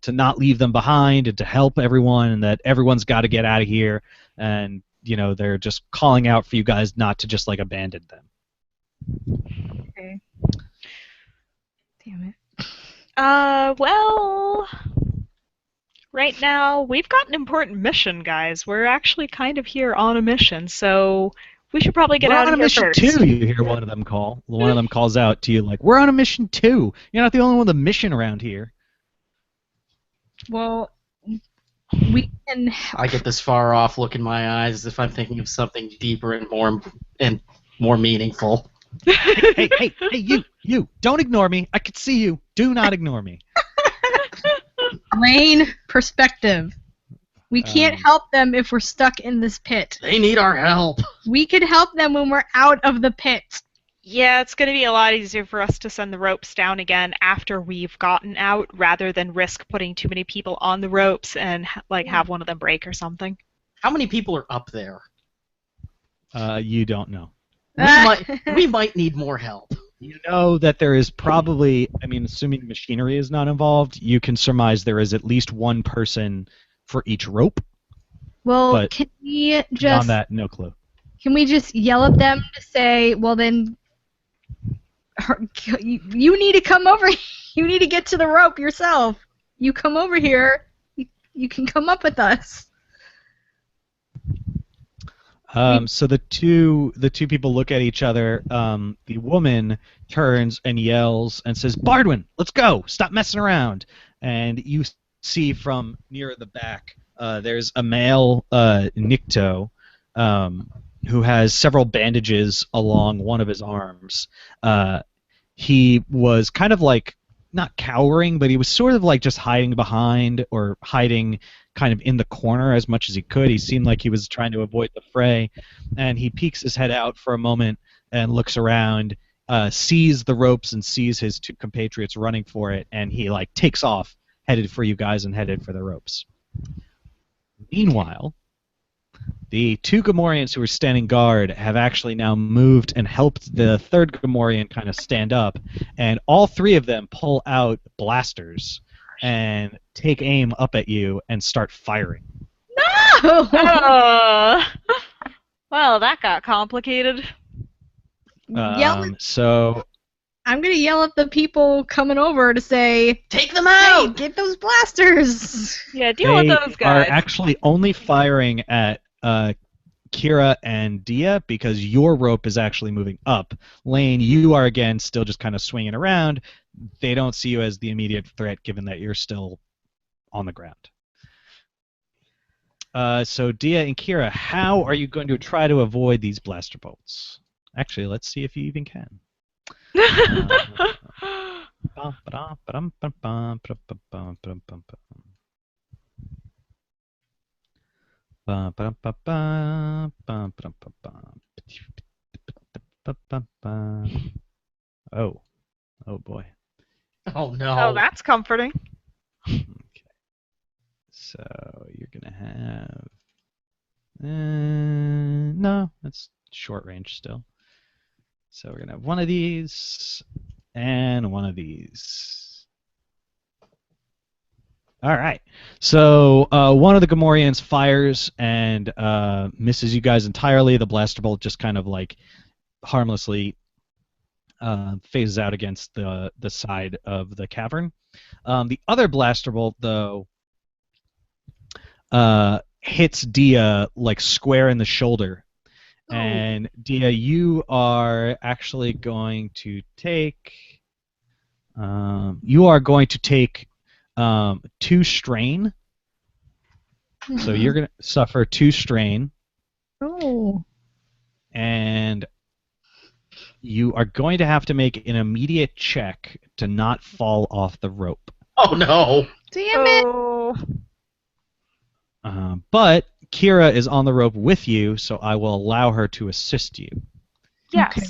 not leave them behind and to help everyone, and that everyone's got to get out of here, and they're just calling out for you guys not to just like abandon them. Okay. Damn it. Well, right now we've got an important mission, guys. We're actually kind of here on a mission, so we should probably get out of here mission first. Too, you hear one of them call. One of them calls out to you like, "We're on a mission too. You're not the only one with a mission around here." Well, we can. I get this far off, look in my eyes as if I'm thinking of something deeper and more meaningful. Hey, you! Don't ignore me. I can see you. Do not ignore me. Lane, perspective. We can't help them if we're stuck in this pit. They need our help. We can help them when we're out of the pit. Yeah, it's going to be a lot easier for us to send the ropes down again after we've gotten out, rather than risk putting too many people on the ropes and have one of them break or something. How many people are up there? You don't know. We might need more help. You know that there is probably, assuming machinery is not involved, you can surmise there is at least one person for each rope. Well, But can we just... Beyond that, no clue. Can we just yell at them to say, well then, you need to come over, you need to get to the rope yourself. You come over here, you can come up with us. So the two people look at each other. The woman turns and yells and says, "Bardwin, let's go! Stop messing around!" And you see from near the back, there's a male Nikto who has several bandages along one of his arms. He was kind of like, not cowering, but he was sort of like just hiding behind or hiding kind of in the corner as much as he could. He seemed like he was trying to avoid the fray, and he peeks his head out for a moment and looks around, sees the ropes and sees his two compatriots running for it, and he like takes off, headed for you guys and headed for the ropes. Meanwhile, the two Gamorreans who were standing guard have actually now moved and helped the third Gamorrean kind of stand up, and all three of them pull out blasters and take aim up at you and start firing. No! Well, that got complicated. So I'm gonna yell at the people coming over to say, take them out! Hey, get those blasters! Yeah, deal with those guys. They are actually only firing at Kira and Dia because your rope is actually moving up. Lane, you are again still just kind of swinging around. They don't see you as the immediate threat given that you're still on the ground. So Dia and Kira, how are you going to try to avoid these blaster bolts? Actually, let's see if you even can. Oh boy. Oh no. Oh, that's comforting. Okay. So you're gonna have no, that's short range still. So we're gonna have one of these and one of these. All right. So one of the Gamorreans fires and misses you guys entirely. The blaster bolt just kind of like harmlessly phases out against the side of the cavern. The other blaster bolt, though, hits Dia like square in the shoulder. Oh. And Dia, you are actually going to take. You are going to take 2 strain. So you're going to suffer 2 strain. Oh. And you are going to have to make an immediate check to not fall off the rope. Oh no! Damn it! But Kira is on the rope with you, so I will allow her to assist you. Yes. Okay.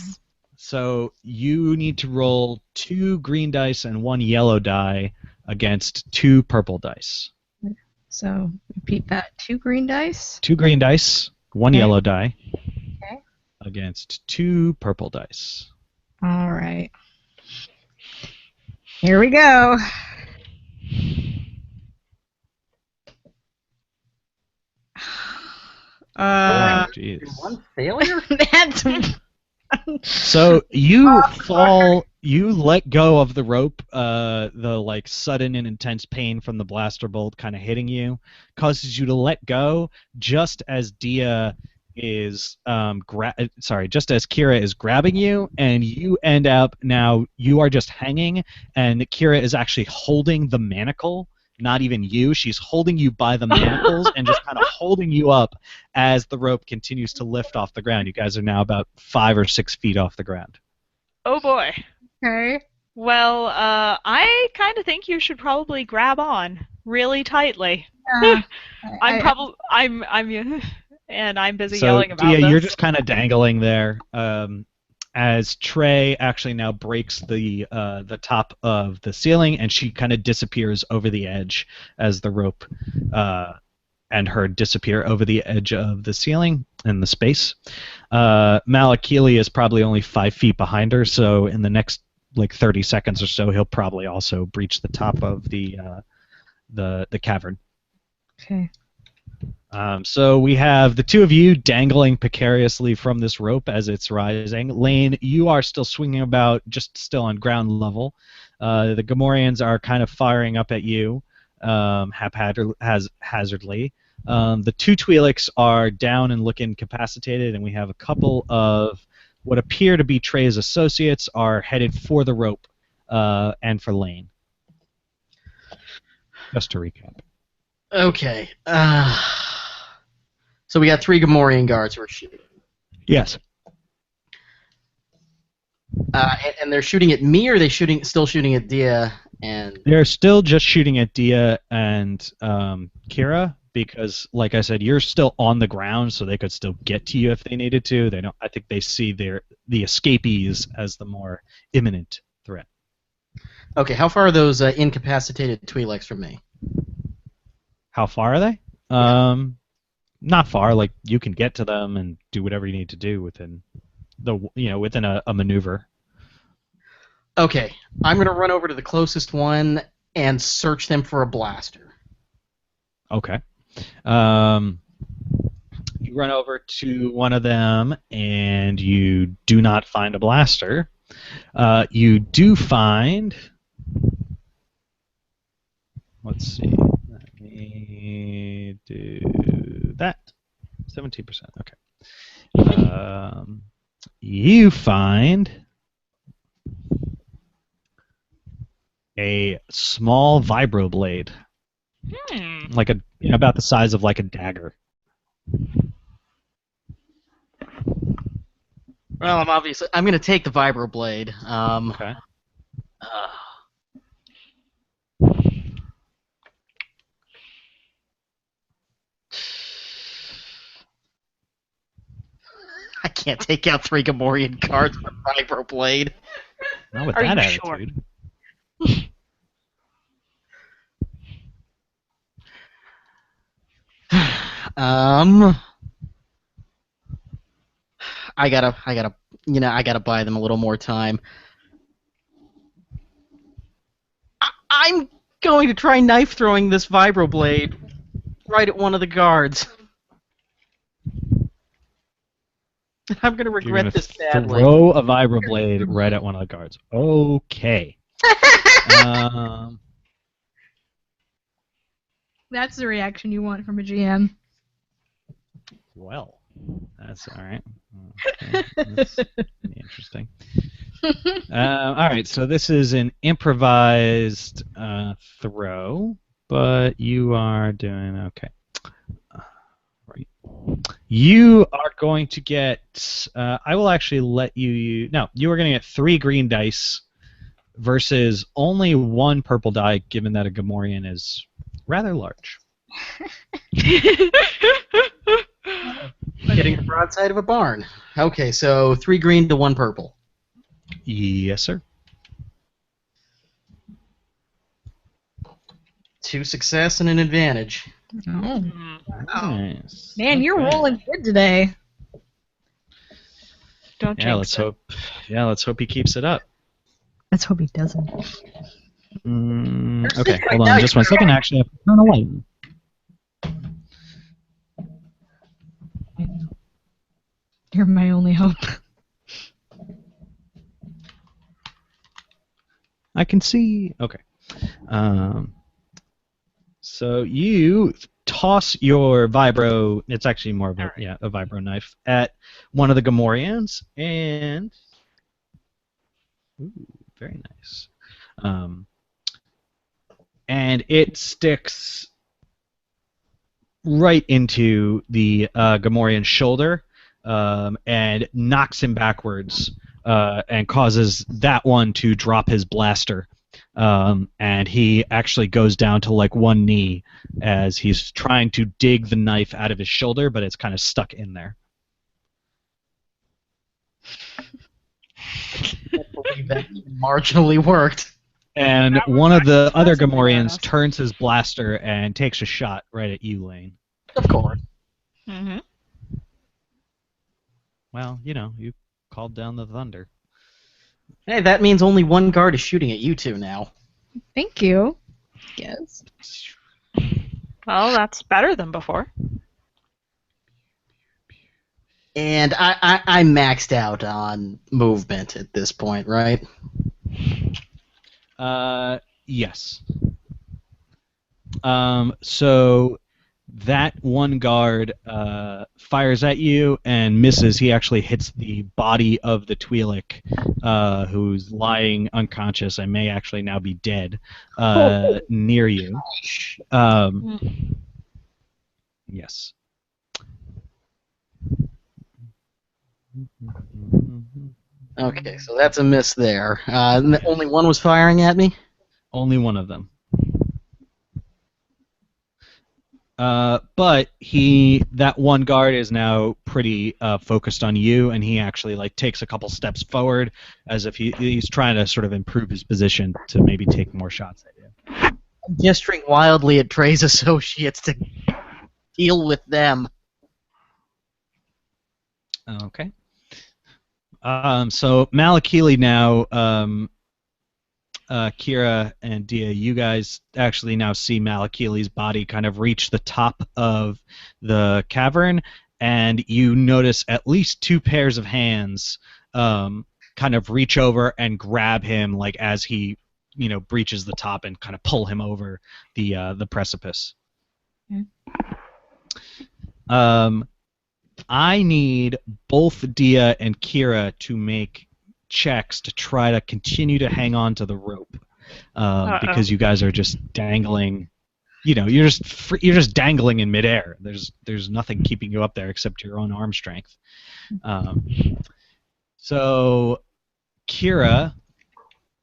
So you need to roll 2 green dice and 1 yellow die against 2 purple dice. So repeat that. 2 green dice. 2 green dice, 1 yellow die. Okay. Against 2 purple dice. All right. Here we go. Jeez. One failure? That's... So you fall, you let go of the rope, the like sudden and intense pain from the blaster bolt kind of hitting you causes you to let go just as Dia is just as Kira is grabbing you, and you end up now you are just hanging, and Kira is actually holding the manacle. Not even you. She's holding you by the manacles and just kind of holding you up as the rope continues to lift off the ground. You guys are now about 5 or 6 feet off the ground. Oh boy. Okay. Well, I kind of think you should probably grab on. really tightly. Yeah. And I'm busy So, yelling about Dia, this. you're just kind of dangling there as Trey actually now breaks the top of the ceiling, and she kind of disappears over the edge as the rope and her disappear over the edge of the ceiling and the space. Malakili is probably only 5 feet behind her, so in the next 30 seconds or so, he'll probably also breach the top of the cavern. Okay. So we have the two of you dangling precariously from this rope as it's rising. Lane, you are still swinging about, just still on ground level. The Gamorreans are kind of firing up at you haphazardly. The two Twi'leks are down and look incapacitated, and we have a couple of what appear to be Trey's associates are headed for the rope and for Lane. Just to recap. Okay. So we got 3 Gamorrean guards who are shooting. Yes. And they're shooting at me, or are they still shooting at Dia and... They're still just shooting at Dia and Kira because, like I said, you're still on the ground, so they could still get to you if they needed to. They don't. I think they see the escapees as the more imminent threat. Okay, how far are those incapacitated Twi'leks from me? How far are they? Yeah. Not far. Like you can get to them and do whatever you need to do within a maneuver. Okay, I'm gonna run over to the closest one and search them for a blaster. Okay. You run over to one of them and you do not find a blaster. You do find. Let's see. Let me do that. 17%. Okay. You find a small vibroblade, like about the size of like a dagger. Well, I'm gonna take the vibroblade. Okay. I can't take out 3 Gamorrean guards with a vibroblade. Not with Are that you sure? attitude. I gotta buy them a little more time. I'm going to try knife throwing this vibroblade right at one of the guards. I'm gonna regret this badly. Throw a vibroblade right at one of the guards. Okay. That's the reaction you want from a GM. Well, that's all right. Okay. That's interesting. All right, so this is an improvised throw, but you are doing okay. Right. You are going to get. I will actually let you. No, you are going to get 3 green dice versus only 1 purple die, given that a Gamorrean is rather large. Hitting the broadside of a barn. Okay, so 3 green to 1 purple. Yes, sir. 2 success and an advantage. Oh. Nice. Man, you're Okay. rolling good today. Don't Yeah, jinx let's it. hope. Yeah, let's hope he keeps it up. Let's hope he doesn't. Okay, hold on just 1 second. Actually, I have to turn a light. You're my only hope. I can see. Okay. So you toss your vibro. It's actually more of a vibro knife at one of the Gamorreans, and ooh, very nice. And it sticks right into the Gamorrean's shoulder and knocks him backwards and causes that one to drop his blaster and he actually goes down to like one knee as he's trying to dig the knife out of his shoulder, but it's kind of stuck in there. I can't believe that even marginally worked. And That was one of the actually other surprisingly Gamorreans badass. turns his blaster and takes a shot right at you, Lane. Of course. Mm-hmm. Well, you called down the thunder. Hey, that means only one guard is shooting at you two now. Thank you. Yes. Well, that's better than before. And I maxed out on movement at this point, right? Yes. So that one guard fires at you and misses. He actually hits the body of the Twi'lek, who's lying unconscious and may actually now be dead, near you. Yes. Okay, so that's a miss there. Only one was firing at me? Only one of them. But that one guard is now pretty focused on you, and he actually takes a couple steps forward as if he's trying to sort of improve his position to maybe take more shots at you. I'm gesturing wildly at Trey's associates to deal with them. Okay. So Malakili now, Kira and Dia, you guys actually now see Malakili's body kind of reach the top of the cavern, and you notice at least two pairs of hands kind of reach over and grab him as he breaches the top and kind of pull him over the precipice. I need both Dia and Kira to make checks to try to continue to hang on to the rope, because you guys are just dangling. You're just dangling in midair. There's nothing keeping you up there except your own arm strength. So, Kira,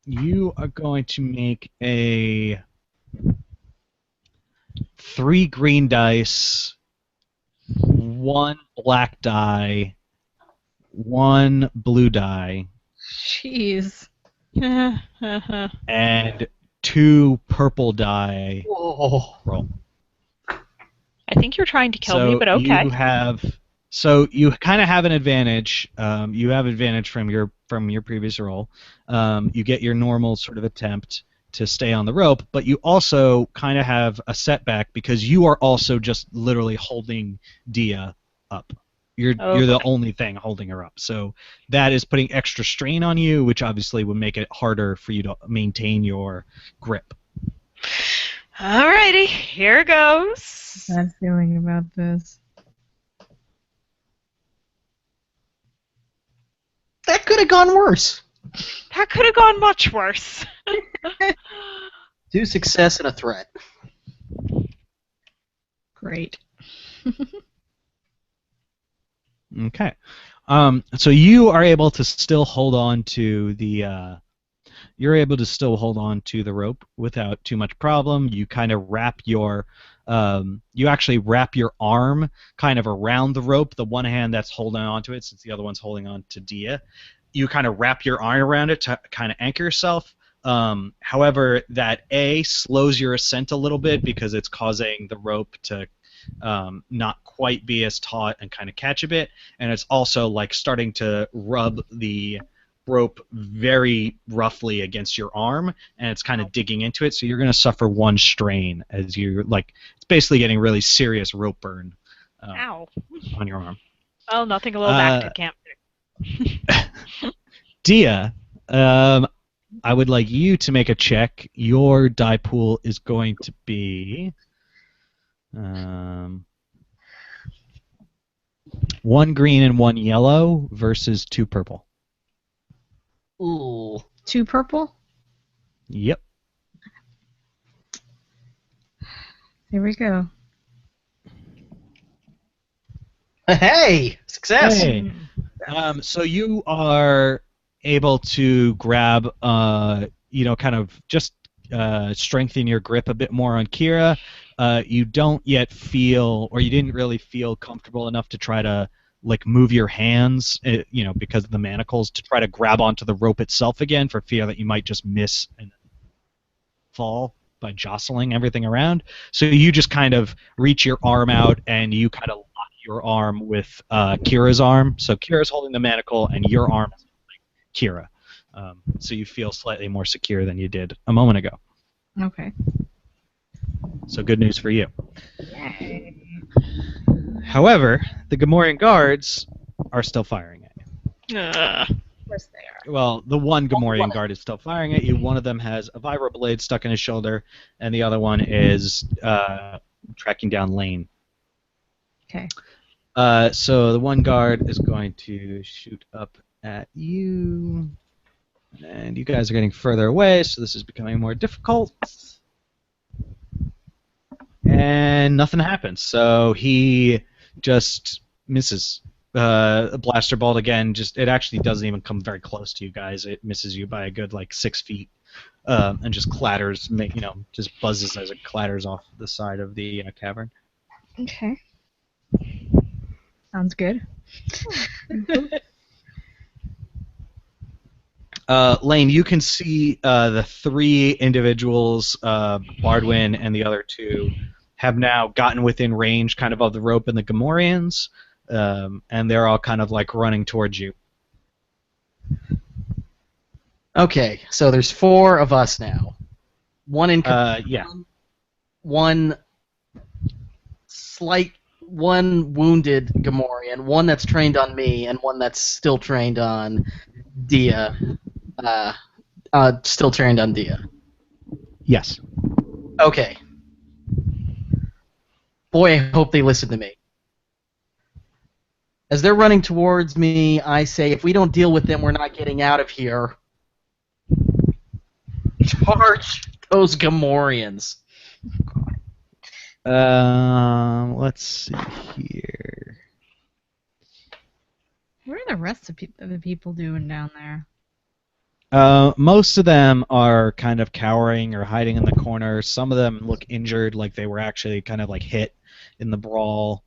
you are going to make a 3 green dice, 1 black die, 1 blue die, Jeez. and 2 purple die. Whoa. Roll. I think you're trying to kill me, but okay. You kind of have an advantage. You have advantage from your previous roll. You get your normal sort of attempt to stay on the rope, but you also kind of have a setback because you are also just literally holding Dia up. You're the only thing holding her up. So that is putting extra strain on you, which obviously would make it harder for you to maintain your grip. Alrighty, here goes. Bad feeling about this. That could have gone worse. That could have gone much worse. 2 success and a threat. Great. Okay. So you are able to still hold on to the rope without too much problem. You kind of wrap your arm kind of around the rope, the one hand that's holding on to it since the other one's holding on to Dia. You kind of wrap your arm around it to kind of anchor yourself. However, that slows your ascent a little bit because it's causing the rope to not quite be as taut and kind of catch a bit, and it's also starting to rub the rope very roughly against your arm, and it's kind of digging into it, so you're going to suffer 1 strain as you're it's basically getting really serious rope burn Ow. on your arm. Well, nothing a little active can't fix. Dia, I would like you to make a check. Your die pool is going to be 1 green and 1 yellow versus 2 purple. Ooh. 2 purple? Yep. Here we go. Hey! Success! Hey. So you are able to grab, kind of just strengthen your grip a bit more on Kira. You don't yet feel, or you didn't really feel comfortable enough to try to like move your hands, because of the manacles, to try to grab onto the rope itself again for fear that you might just miss and fall by jostling everything around. So you just kind of reach your arm out and you kind of lock your arm with Kira's arm. So Kira's holding the manacle and your arm is holding Kira. So you feel slightly more secure than you did a moment ago. Okay. So good news for you. Yay. However, the Gamorrean guards are still firing at you. Of course they are. Well, the one Gamorrean guard is still firing at you. One of them has a vibro blade stuck in his shoulder, and the other one is tracking down Lane. Okay. So the one guard is going to shoot up at you, and you guys are getting further away, so this is becoming more difficult. And nothing happens, so he just misses. A blaster bolt again. It actually doesn't even come very close to you guys. It misses you by a good 6 feet, and just clatters. Just buzzes as it clatters off the side of the cavern. Okay. Sounds good. Lane, you can see the 3 individuals, Bardwin and the other 2, have now gotten within range kind of the rope and the Gamorreans, and they're all kind of running towards you. Okay, so there's 4 of us now. One in yeah. One wounded Gamorrean, one that's trained on me, and one that's still trained on Dia. Still trained on Dia. Yes. Okay. Boy, I hope they listen to me. As they're running towards me, I say, if we don't deal with them, we're not getting out of here. Charge those Gamorreans. Let's see here. What are the rest of the people doing down there? Most of them are kind of cowering or hiding in the corner. Some of them look injured, like they were actually kind of hit in the brawl.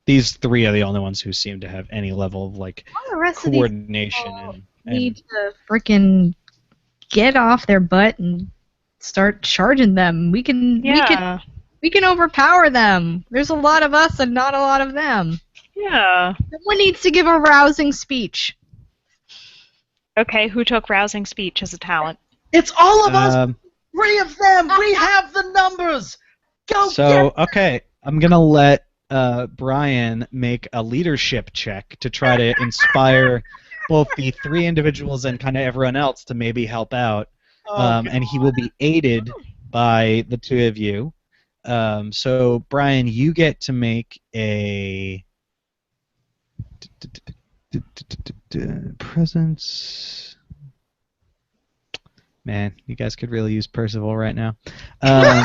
These 3 are the only ones who seem to have any level of All the rest of coordination. these need to freaking get off their butt and start charging them. We can overpower them. There's a lot of us and not a lot of them. Yeah. Someone needs to give a rousing speech. Okay, who took rousing speech as a talent? It's all of us! 3 of them! We have the numbers! Go get okay, I'm going to let Brian make a leadership check to try to inspire both the 3 individuals and kind of everyone else to maybe help out. And he will be aided by the 2 of you. So, Brian, you get to make a presence. Man, you guys could really use Percival right now. I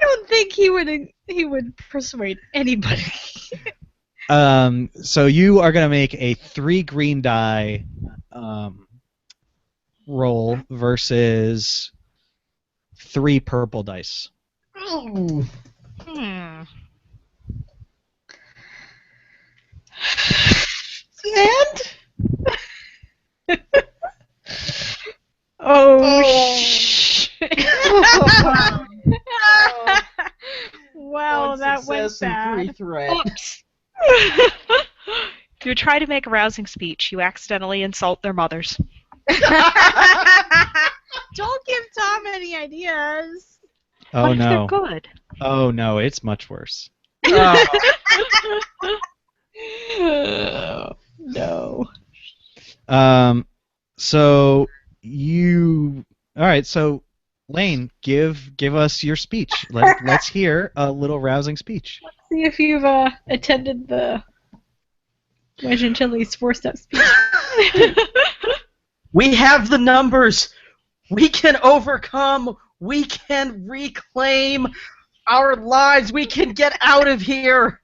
don't think he would persuade anybody. So you are going to make a 3 green die roll versus 3 purple dice. Oh. And? Wow, that went bad. Oops. You try to make a rousing speech. You accidentally insult their mothers. Don't give Tom any ideas. Oh what if no. they're good? Oh no, it's much worse. No. So you. All right. So Lane, give us your speech. Let's hear a little rousing speech. Let's see if you've attended the Wedge and Chili's 4-step speech. We have the numbers. We can overcome. We can reclaim our lives. We can get out of here.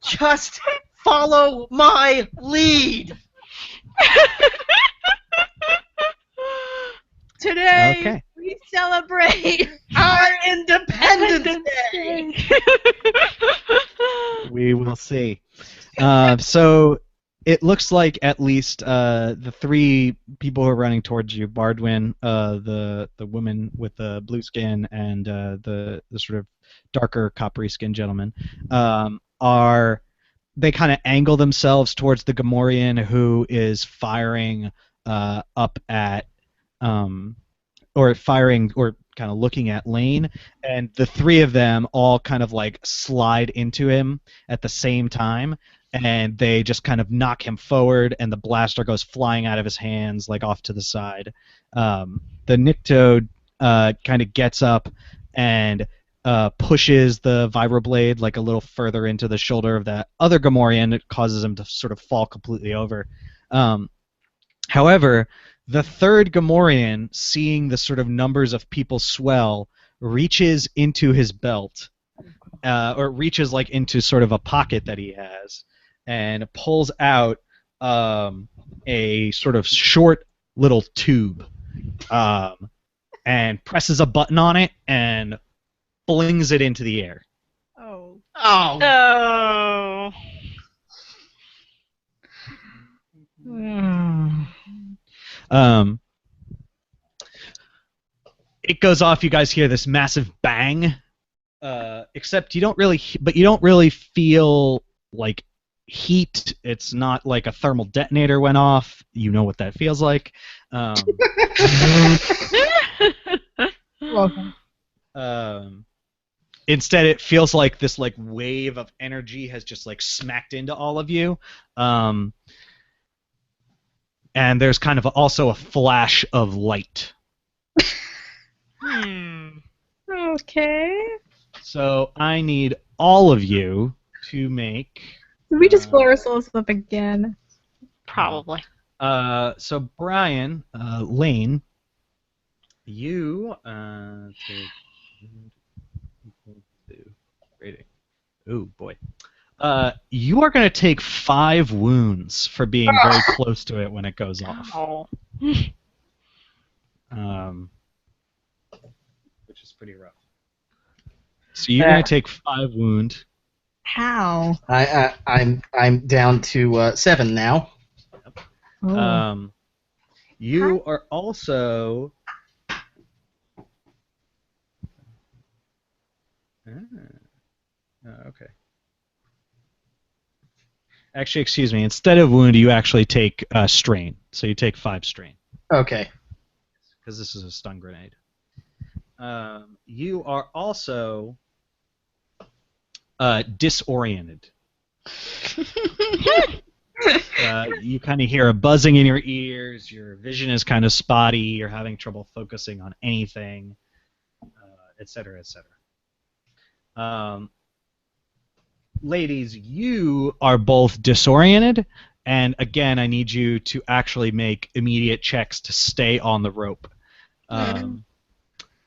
Just follow my lead. celebrate Our Independence Day! We will see. So it looks like at least the three people who are running towards you, Bardwin, the woman with the blue skin, and the sort of darker coppery skinned gentleman, they kind of angle themselves towards the Gamorrean who is firing up at or firing or kind of looking at Lane, and the three of them all kind of like slide into him at the same time, and they just kind of knock him forward, and the blaster goes flying out of his hands like off to the side. The Nyctoad kind of gets up and pushes the vibroblade like a little further into the shoulder of that other Gamorrean. It causes him to sort of fall completely over. However, the third Gamorrean, seeing the sort of numbers of people swell, reaches into his belt, or reaches like into sort of a pocket that he has, and pulls out a sort of short little tube, and presses a button on it and flings it into the air. Oh. Oh. Oh. It goes off. You guys hear this massive bang, except you don't really feel like heat. It's not like a thermal detonator went off. You know what that feels like. Welcome. Instead, it feels like this like wave of energy has just like smacked into all of you. And there's kind of also a flash of light. Okay. So I need all of you to make... Did we just blow ourselves up again? Probably. So Brian, Lane, you rating. Oh boy. You are going to take 5 wounds for being very close to it when it goes off. Oh. Which is pretty rough. So you're going to take 5 wounds. How? I'm down to 7 now. Oh. You are also... okay. Actually, excuse me. Instead of wound, you actually take strain. So you take 5 strain. Okay. Because this is a stun grenade. You are also disoriented. You kind of hear a buzzing in your ears. Your vision is kind of spotty. You're having trouble focusing on anything, etc., etc. Ladies, you are both disoriented, and again, I need you to actually make immediate checks to stay on the rope.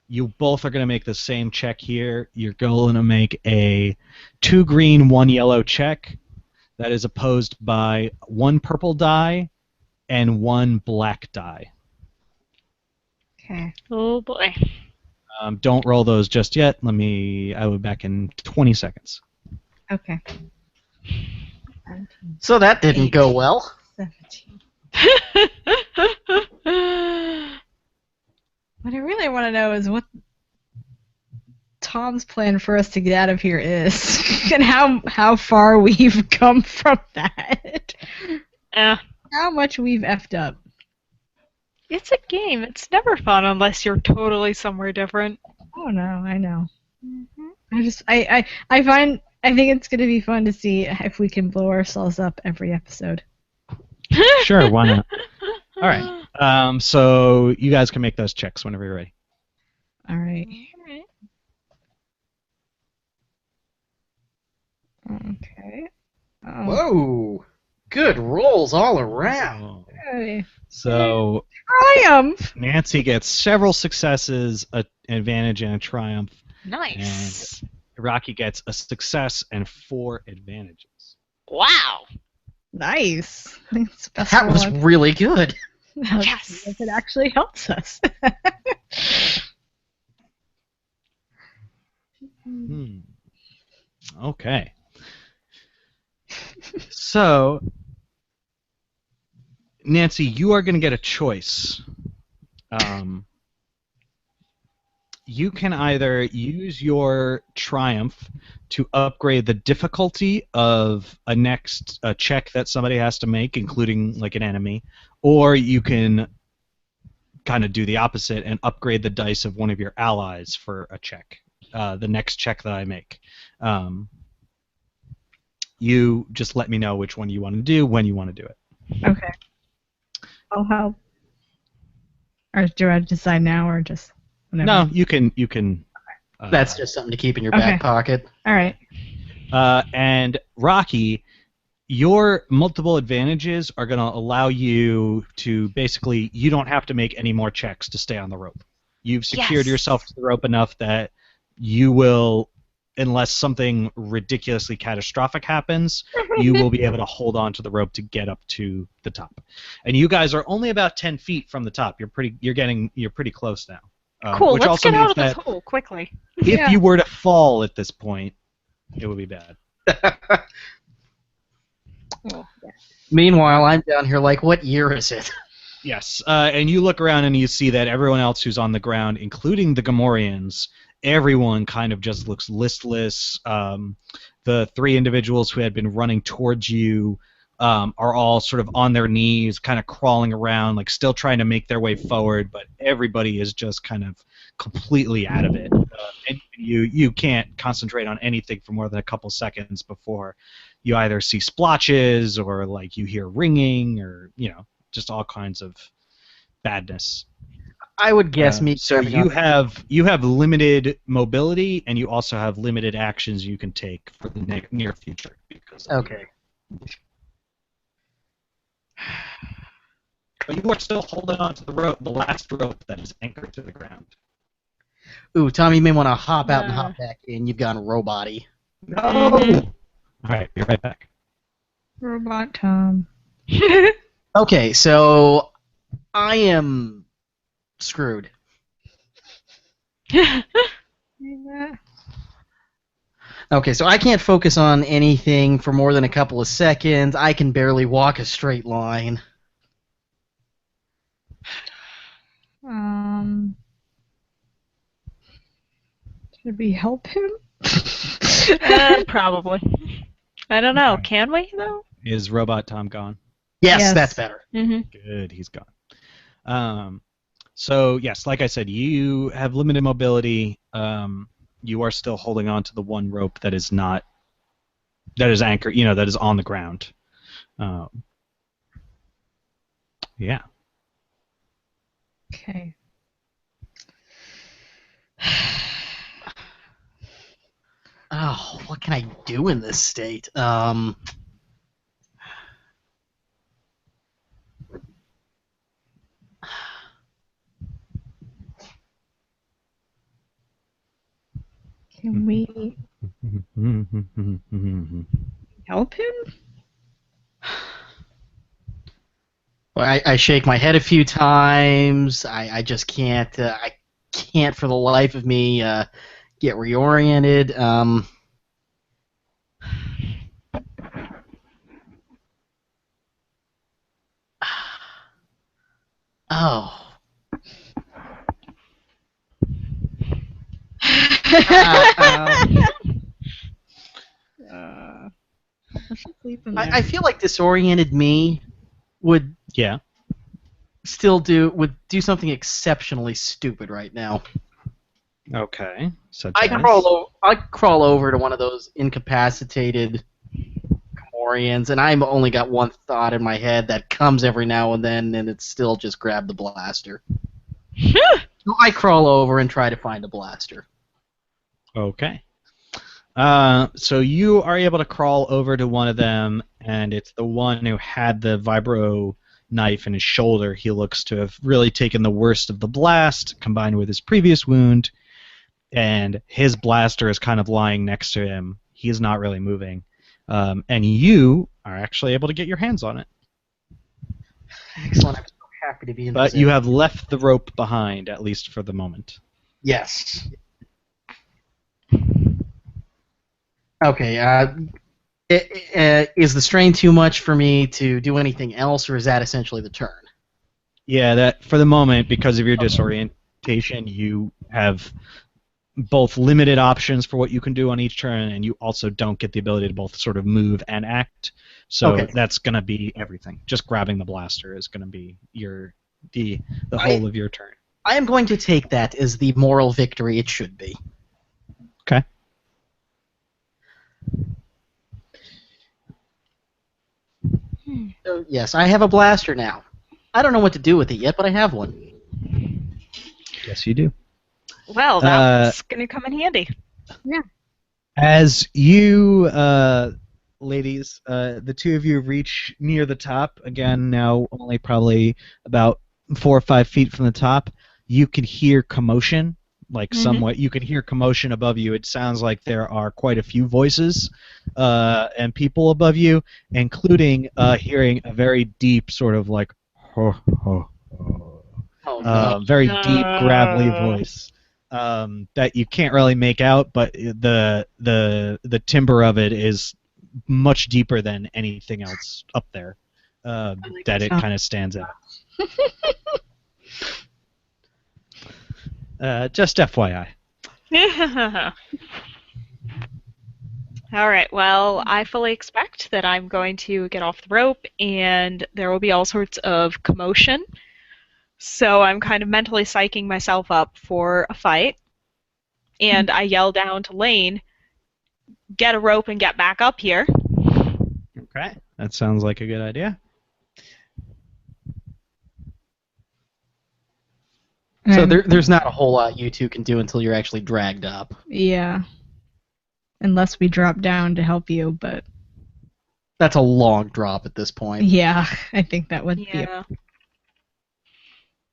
You both are going to make the same check here. You're going to make a 2 green, 1 yellow check that is opposed by 1 purple die and 1 black die. Okay. Oh boy. Don't roll those just yet. I will be back in 20 seconds. Okay. So that didn't go well. 17. What I really want to know is what Tom's plan for us to get out of here is, and how far we've come from that. How much we've effed up. It's a game. It's never fun unless you're totally somewhere different. Oh no, I know. I think it's gonna be fun to see if we can blow ourselves up every episode. Sure, why not? All right. So you guys can make those checks whenever you're ready. All right. Okay. Oh. Whoa! Good rolls all around. Hey. So Triumph! Nancy gets several successes, an advantage, and a triumph. Nice. And Rocky gets a success and 4 advantages. Wow. Nice. That was really good. Yes. It actually helps us. Okay. So, Nancy, you are going to get a choice. You can either use your triumph to upgrade the difficulty of a next check that somebody has to make, including like an enemy, or you can kind of do the opposite and upgrade the dice of one of your allies for a check, the next check that I make. You just let me know which one you want to do when you want to do it. Okay. I'll help. Or do I decide now or just whenever? No, you can. That's just something to keep in your back pocket. All right. And Rocky, your multiple advantages are going to allow you to basically, you don't have to make any more checks to stay on the rope. You've secured yourself to the rope enough that you will, unless something ridiculously catastrophic happens, you will be able to hold on to the rope to get up to the top. And you guys are only about 10 feet from the top. You're pretty close now. Cool. Which Let's also get out of means this hole quickly. if you were to fall at this point, it would be bad. Meanwhile, I'm down here like, what year is it? Yes, and you look around and you see that everyone else who's on the ground, including the Gamorreans, everyone kind of just looks listless. The three individuals who had been running towards you are all sort of on their knees, kind of crawling around, like still trying to make their way forward, but everybody is just kind of completely out of it. And you can't concentrate on anything for more than a couple seconds before you either see splotches or like you hear ringing or just all kinds of badness. I would guess me. So you have limited mobility, and you also have limited actions you can take for the near future. Okay. But you are still holding on to the rope, the last rope that is anchored to the ground. Ooh, Tommy, you may want to hop out and hop back in. You've gone robot-y. No! All right, be right back. Robot Tom. Okay, so I am screwed. Okay, so I can't focus on anything for more than a couple of seconds. I can barely walk a straight line. Should we help him? Probably. I don't know. Can we, though? Is Robot Tom gone? Yes, that's better. Good, he's gone. So, yes, like I said, you have limited mobility. You are still holding on to the one rope that is not, that is anchored, that is on the ground. Yeah. Okay. Oh, what can I do in this state? Can we help him? Well, I shake my head a few times. I just can't. I can't for the life of me get reoriented. Oh. I feel like disoriented me would still do something exceptionally stupid right now. Okay. I'd crawl over to one of those incapacitated Gamorreans, and I've only got one thought in my head that comes every now and then, and it's still just grab the blaster. So I crawl over and try to find a blaster. Okay. So you are able to crawl over to one of them, and it's the one who had the vibro knife in his shoulder. He looks to have really taken the worst of the blast, combined with his previous wound, and his blaster is kind of lying next to him. He's not really moving. And you are actually able to get your hands on it. Excellent. I'm so happy to be in But you have left the rope behind, at least for the moment. Yes. Okay. Is the strain too much for me to do anything else, or is that essentially the turn? Yeah, that for the moment, because of your disorientation, you have both limited options for what you can do on each turn, and you also don't get the ability to both sort of move and act. So Okay. that's going to be everything. Just grabbing the blaster is going to be the whole of your turn. I am going to take that as the moral victory it should be. Okay. So, yes, I have a blaster now. I don't know what to do with it yet, but I have one. Yes, you do. Well, that's going to come in handy. Yeah. As you, ladies, the two of you reach near the top, again, now only probably about 4 or 5 feet from the top, you can hear commotion, like somewhat. You can hear commotion above you. It sounds like there are quite a few voices and people above you, including hearing a very deep sort of like, ho, ho, ho. Oh, no. Very deep, gravelly voice. That you can't really make out, but the timbre of it is much deeper than anything else up there. That it kind of stands out. Just FYI. All right, well, I fully expect that I'm going to get off the rope and there will be all sorts of commotion. So I'm kind of mentally psyching myself up for a fight. And I yell down to Lane, get a rope and get back up here. Okay, that sounds like a good idea. So there's not a whole lot you two can do until you're actually dragged up. Yeah. Unless we drop down to help you, but... That's a long drop at this point. Yeah, I think that would be... Yeah.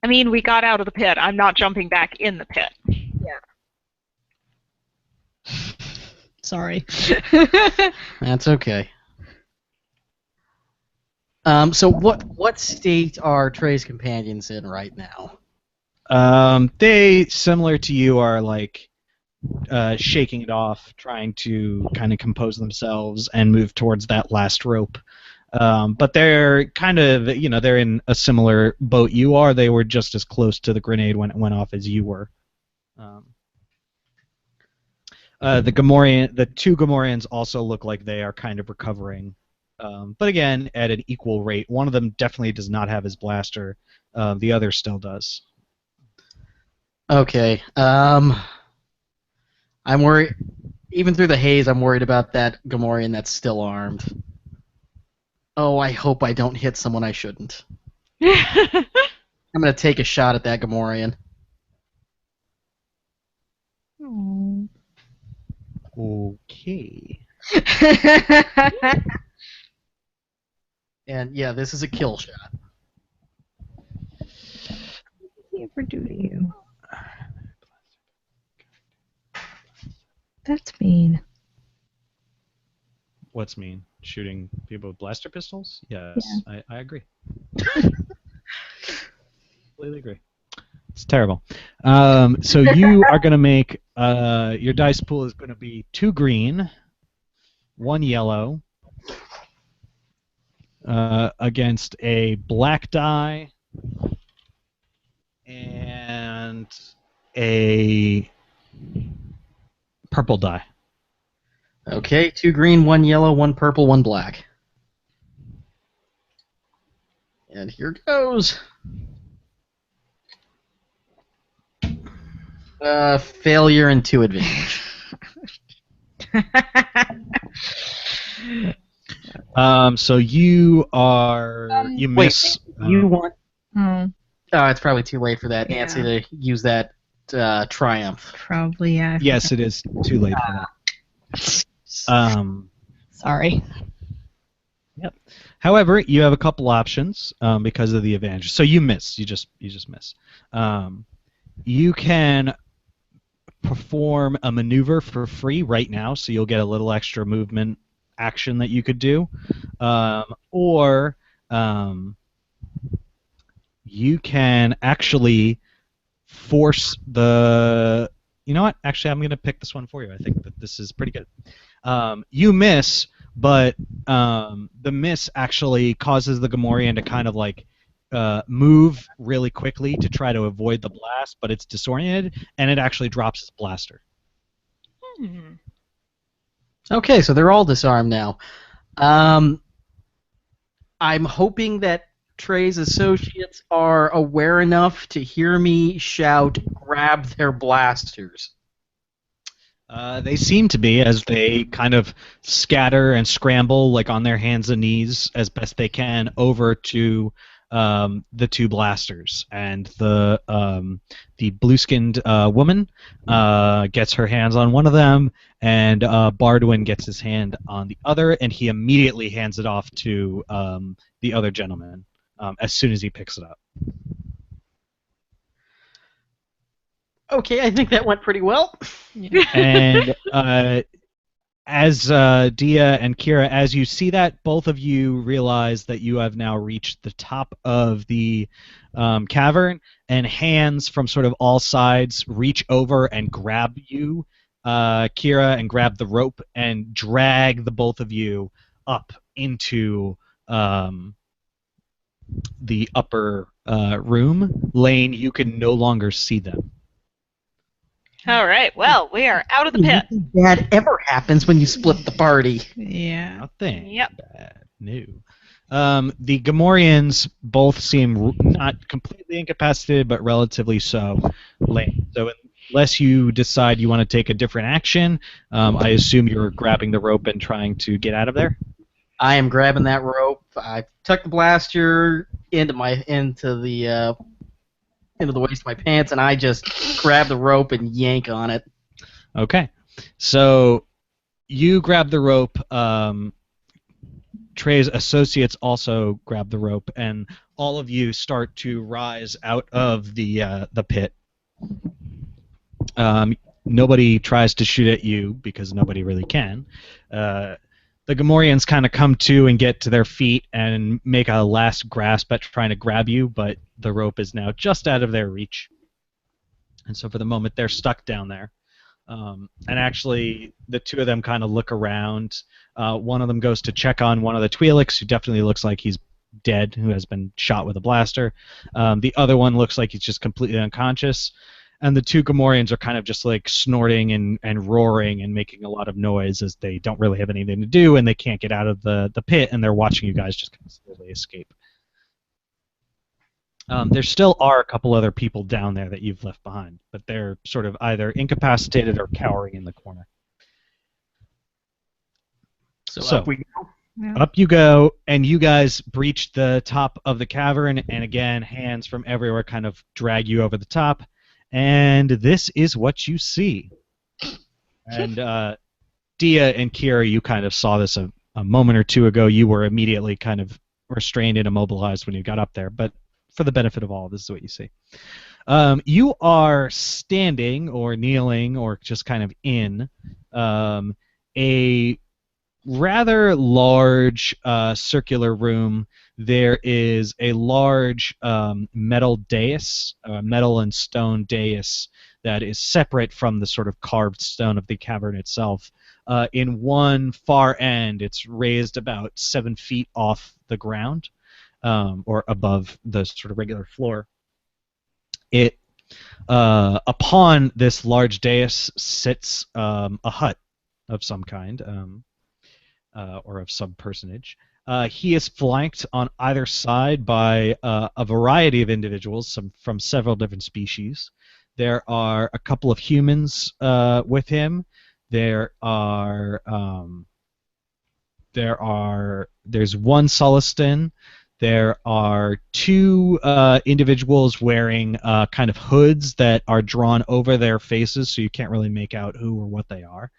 I mean, we got out of the pit. I'm not jumping back in the pit. Yeah. Sorry. That's okay. So what state are Trey's companions in right now? They, similar to you, are like shaking it off, trying to kind of compose themselves and move towards that last rope. But they're kind of, they're in a similar boat you are. They were just as close to the grenade when it went off as you were. The two Gamorreans also look like they are kind of recovering. But again, at an equal rate. One of them definitely does not have his blaster. The other still does. Okay. I'm worried. Even through the haze, I'm worried about that Gamorrean that's still armed. Oh, I hope I don't hit someone I shouldn't. I'm gonna take a shot at that Gamorrean. Okay. And yeah, this is a kill shot. What did he ever do to you? That's mean. What's mean? Shooting people with blaster pistols? Yes, yeah. I agree. Completely agree. It's terrible. So you are going to make your dice pool is going to be 2 green, 1 yellow, against a black die and a purple die. Okay, 2 green, 1 yellow, 1 purple, 1 black. And here goes. Failure and 2 advantage. So you are you miss. Wait, you want? Oh, it's probably too late for that, Yeah. Nancy, to use that triumph. probably, yeah. Yes, it is too late for that. Sorry. Yep. However, you have a couple options because of the advantage. So you miss. You just miss. You can perform a maneuver for free right now, so you'll get a little extra movement action that you could do, or you can actually force the you know what? Actually, I'm going to pick this one for you. I think that this is pretty good. You miss, but the miss actually causes the Gamorrean to kind of like move really quickly to try to avoid the blast, but it's disoriented, and it actually drops its blaster. Hmm. Okay, so they're all disarmed now. I'm hoping that Trey's associates are aware enough to hear me shout, "Grab their blasters." They seem to be, as they kind of scatter and scramble, like on their hands and knees as best they can, over to the two blasters. And the blue-skinned woman gets her hands on one of them, and Bardwin gets his hand on the other, and he immediately hands it off to the other gentleman as soon as he picks it up. Okay, I think that went pretty well. And as Dia and Kira, as you see that, both of you realize that you have now reached the top of the cavern, and hands from sort of all sides reach over and grab you, Kira, and grab the rope and drag the both of you up into the upper room. Lane, you can no longer see them. All right. Well, we are out of the pit. Nothing bad ever happens when you split the party. Yeah. Nothing Yep. bad. No. The Gamorreans both seem not completely incapacitated, but relatively so. Lane. So unless you decide you want to take a different action, I assume you're grabbing the rope and trying to get out of there. I am grabbing that rope. I tuck the blaster into the waist of my pants, and I just grab the rope and yank on it. Okay. So you grab the rope. Trey's associates also grab the rope, and all of you start to rise out of the pit. Nobody tries to shoot at you because nobody really can. The Gamorreans kind of come to and get to their feet and make a last grasp at trying to grab you, but the rope is now just out of their reach. And so for the moment, they're stuck down there. And actually, the two of them kind of look around. One of them goes to check on one of the Twi'leks, who definitely looks like he's dead, who has been shot with a blaster. The other one looks like he's just completely unconscious. And the two Gamorreans are kind of just like snorting and roaring and making a lot of noise as they don't really have anything to do and they can't get out of the pit, and they're watching you guys just kind of slowly escape. There still are a couple other people down there that you've left behind, but they're sort of either incapacitated or cowering in the corner. So up we go. Yeah. up you go, and you guys breach the top of the cavern, and again, hands from everywhere kind of drag you over the top. And this is what you see. And Dia and Kira, you kind of saw this a moment or two ago. You were immediately kind of restrained and immobilized when you got up there, but for the benefit of all, this is what you see. You are standing or kneeling or just kind of in a rather large circular room. There is a large metal dais, metal and stone dais, that is separate from the sort of carved stone of the cavern itself. In one far end, it's raised about 7 feet off the ground, or above the sort of regular floor. It upon this large dais sits a hut of some kind, or of some personage. He is flanked on either side by a variety of individuals, some from several different species. There are a couple of humans with him. There's one Sullustan. There are two individuals wearing kind of hoods that are drawn over their faces, so you can't really make out who or what they are.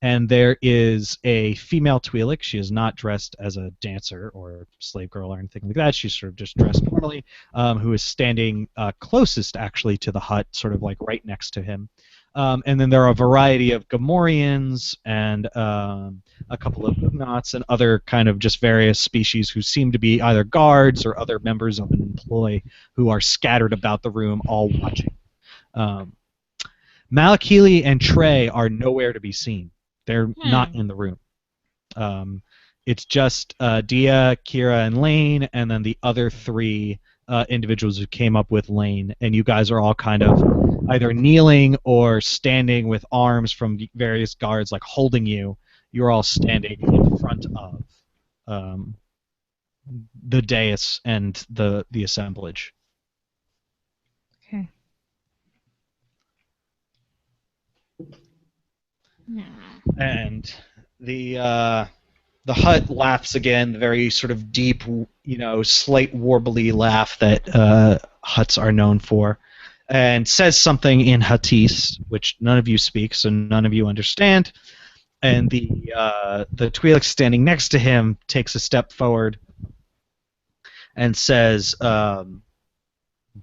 And there is a female Twi'lek. She is not dressed as a dancer or slave girl or anything like that. She's sort of just dressed normally, who is standing closest, actually, to the hut, sort of like right next to him. And then there are a variety of Gamorreans and a couple of Ugnaughts and other kind of just various species who seem to be either guards or other members of an employ who are scattered about the room, all watching. Malakili and Trey are nowhere to be seen. They're not in the room. It's just Dia, Kira, and Lane, and then the other three individuals who came up with Lane, and you guys are all kind of either kneeling or standing with arms from various guards, like holding you. You're all standing in front of the dais and the assemblage. Okay. And the hut laughs again, the very sort of deep, slight warbly laugh that huts are known for, and says something in Huttese, which none of you speak, so none of you understand. And the Twi'lek standing next to him takes a step forward and says, "The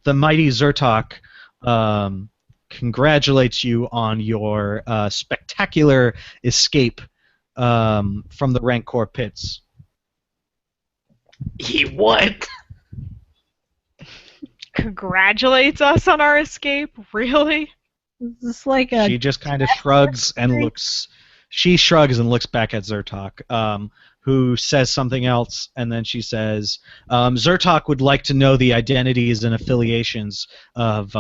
mighty Zertok congratulates you on your spectacular escape from the Rancor pits." He what? Congratulates us on our escape? Really? Is this like a... She just kind of shrugs and looks. She shrugs and looks back at Zertok, who says something else, and then she says, "Zertok would like to know the identities and affiliations of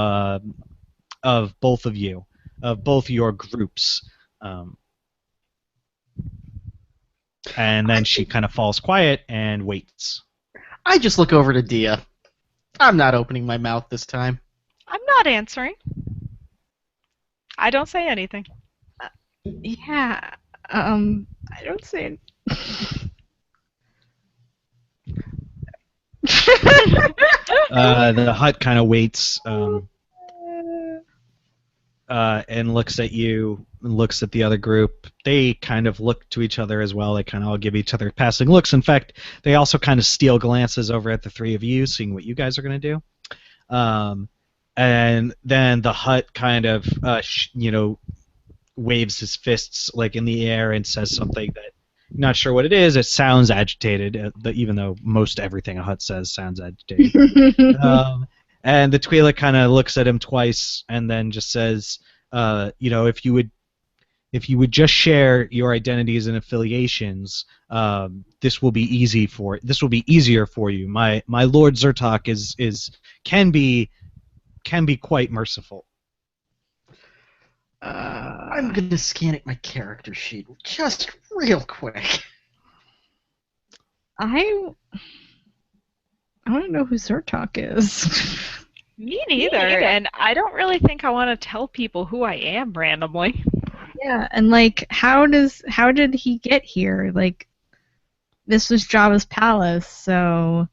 both of you, of both your groups." And then she kind of falls quiet and waits. I just look over to Dia. I'm not opening my mouth this time. I'm not answering. I don't say anything. Yeah. I don't say... The hut kind of waits and looks at you and looks at the other group. They kind of look to each other as well. They kind of all give each other passing looks. In fact, they also kind of steal glances over at the three of you, seeing what you guys are going to do. And then the hut kind of, waves his fists like in the air and says something that I'm not sure what it is. It sounds agitated, even though most everything a hut says sounds agitated. And the Twi'lek kind of looks at him twice and then just says, if you would just share your identities and affiliations, this will be easier for you. My Lord Zertok can be quite merciful. I'm going to scan at my character sheet just real quick. I want to know who Zertok is. Me neither, and I don't really think I want to tell people who I am randomly. Yeah, and like, how did he get here? Like, this was Jabba's palace, so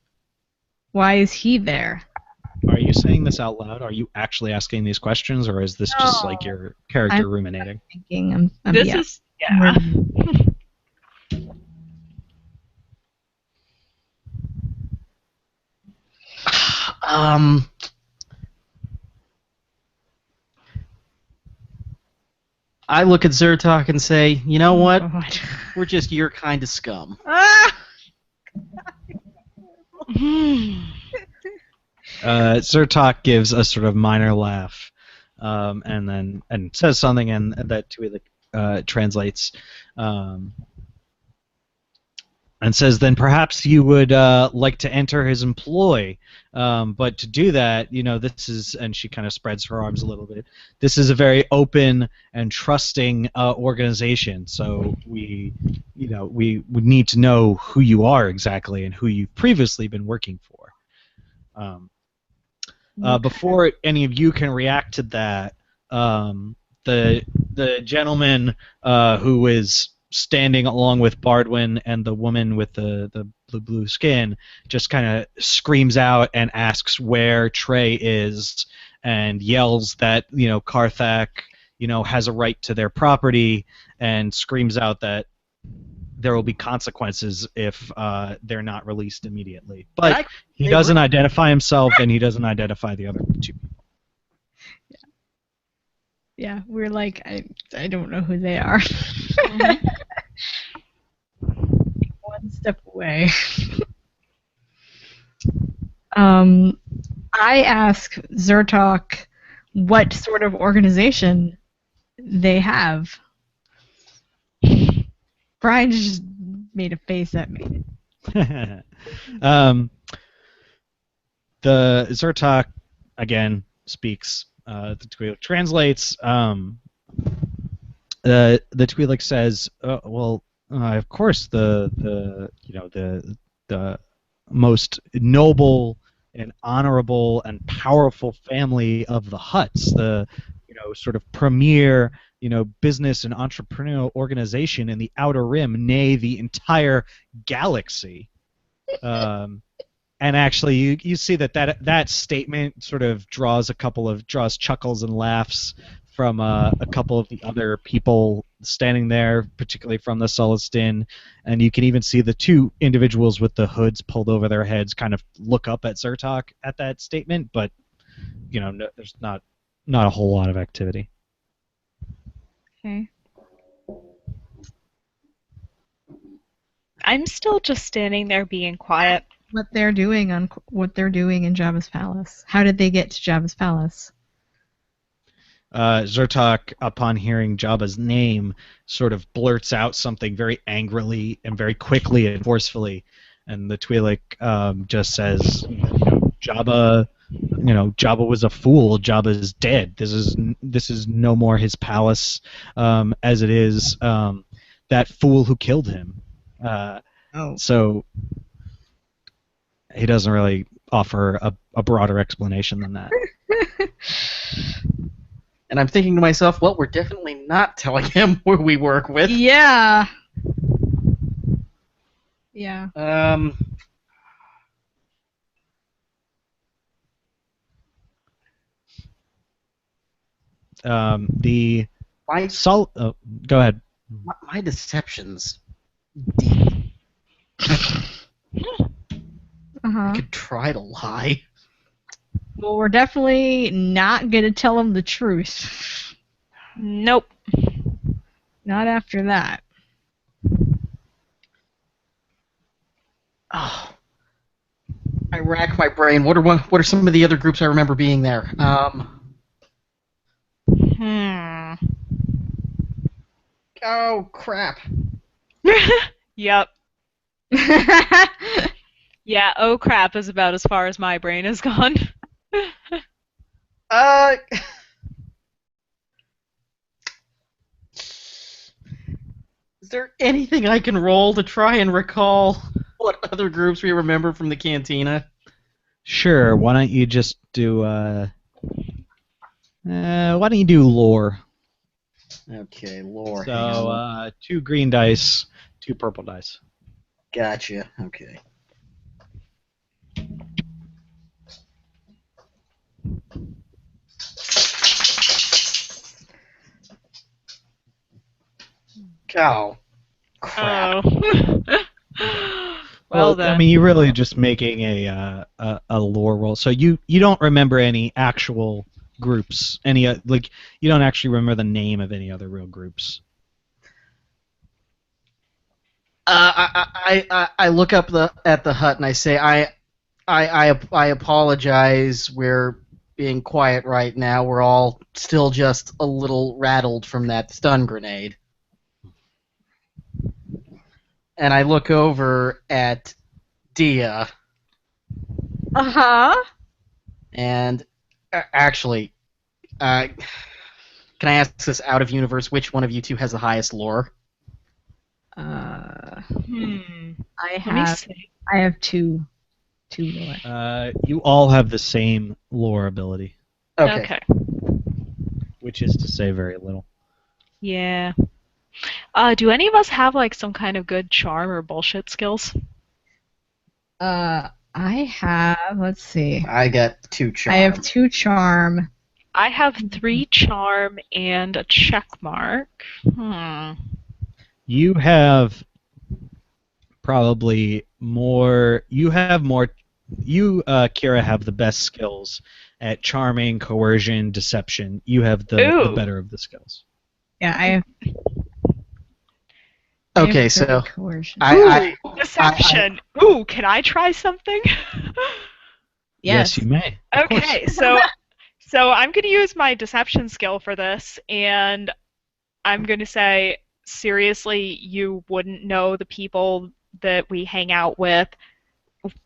why is he there? Are you saying this out loud? Are you actually asking these questions, or is this just like your character ruminating? Thinking. This is yeah. I look at Zertok and say, you know what? God. We're just your kind of scum. Zertok gives a sort of minor laugh, and says something, and that Twi'lek translates, and says, "Then perhaps you would like to enter his employ, but to do that, this is," and she kind of spreads her arms a little bit. "This is a very open and trusting organization, so we would need to know who you are exactly and who you've previously been working for." Before any of you can react to that, the gentleman who is standing along with Bardwin and the woman with the blue skin just kind of screams out and asks where Trey is and yells that Karthak has a right to their property, and screams out that there will be consequences if they're not released immediately. But he doesn't identify himself, and he doesn't identify the other two people. Yeah, we're like, I don't know who they are. One step away. I ask Zertok what sort of organization They have. Brian just made a face at me. The Zertok again speaks. The Twi'lek translates. The Twi'lek says, of course the most noble and honorable and powerful family of the Hutts, the sort of premier business and entrepreneurial organization in the Outer Rim, nay, the entire galaxy. And actually, you see that statement sort of draws chuckles and laughs from a couple of the other people standing there, particularly from the Sullustan, and you can even see the two individuals with the hoods pulled over their heads kind of look up at Zertok at that statement, but there's not a whole lot of activity. Okay. I'm still just standing there being quiet. What they're doing in Jabba's palace. How did they get to Jabba's palace? Zertok, upon hearing Jabba's name, sort of blurts out something very angrily and very quickly and forcefully, and the Twi'lek just says, Jabba was a fool. Jabba is dead. This is no more his palace, as it is that fool who killed him. So he doesn't really offer a broader explanation than that. And I'm thinking to myself, well, we're definitely not telling him who we work with. Yeah. Yeah. Go ahead. My deception's deep. I could try to lie. Well, we're definitely not going to tell him the truth. Nope. Not after that. Oh. I rack my brain. What are some of the other groups I remember being there? Oh, crap. Yep. Yeah, oh crap is about as far as my brain has gone. Is there anything I can roll to try and recall what other groups we remember from the cantina? Sure. Why don't you just do lore? Okay, lore. So 2 green dice, 2 purple dice. Gotcha. Okay. Oh, crap. Well then. I mean, you're really just making a lore roll. So you don't remember any actual groups, you don't actually remember the name of any other real groups. I look up at the hut and I say, I apologize. We're being quiet right now. We're all still just a little rattled from that stun grenade. And I look over at Dia. Uh-huh. And actually, can I ask this out of universe? Which one of you two has the highest lore? I Let me see. have two lore. You all have the same lore ability. Okay. Which is to say very little. Yeah. Do any of us have some kind of good charm or bullshit skills? I have, let's see. I got 2 charm. I have 2 charm. I have 3 charm and a check mark. You have probably more. You have more. You, Kira, have the best skills at charming, coercion, deception. You have the better of the skills. Yeah, I have. Okay, so coercion. Deception. Can I try something? Yes, you may. Okay, so I'm going to use my deception skill for this, and I'm going to say, seriously, you wouldn't know the people that we hang out with.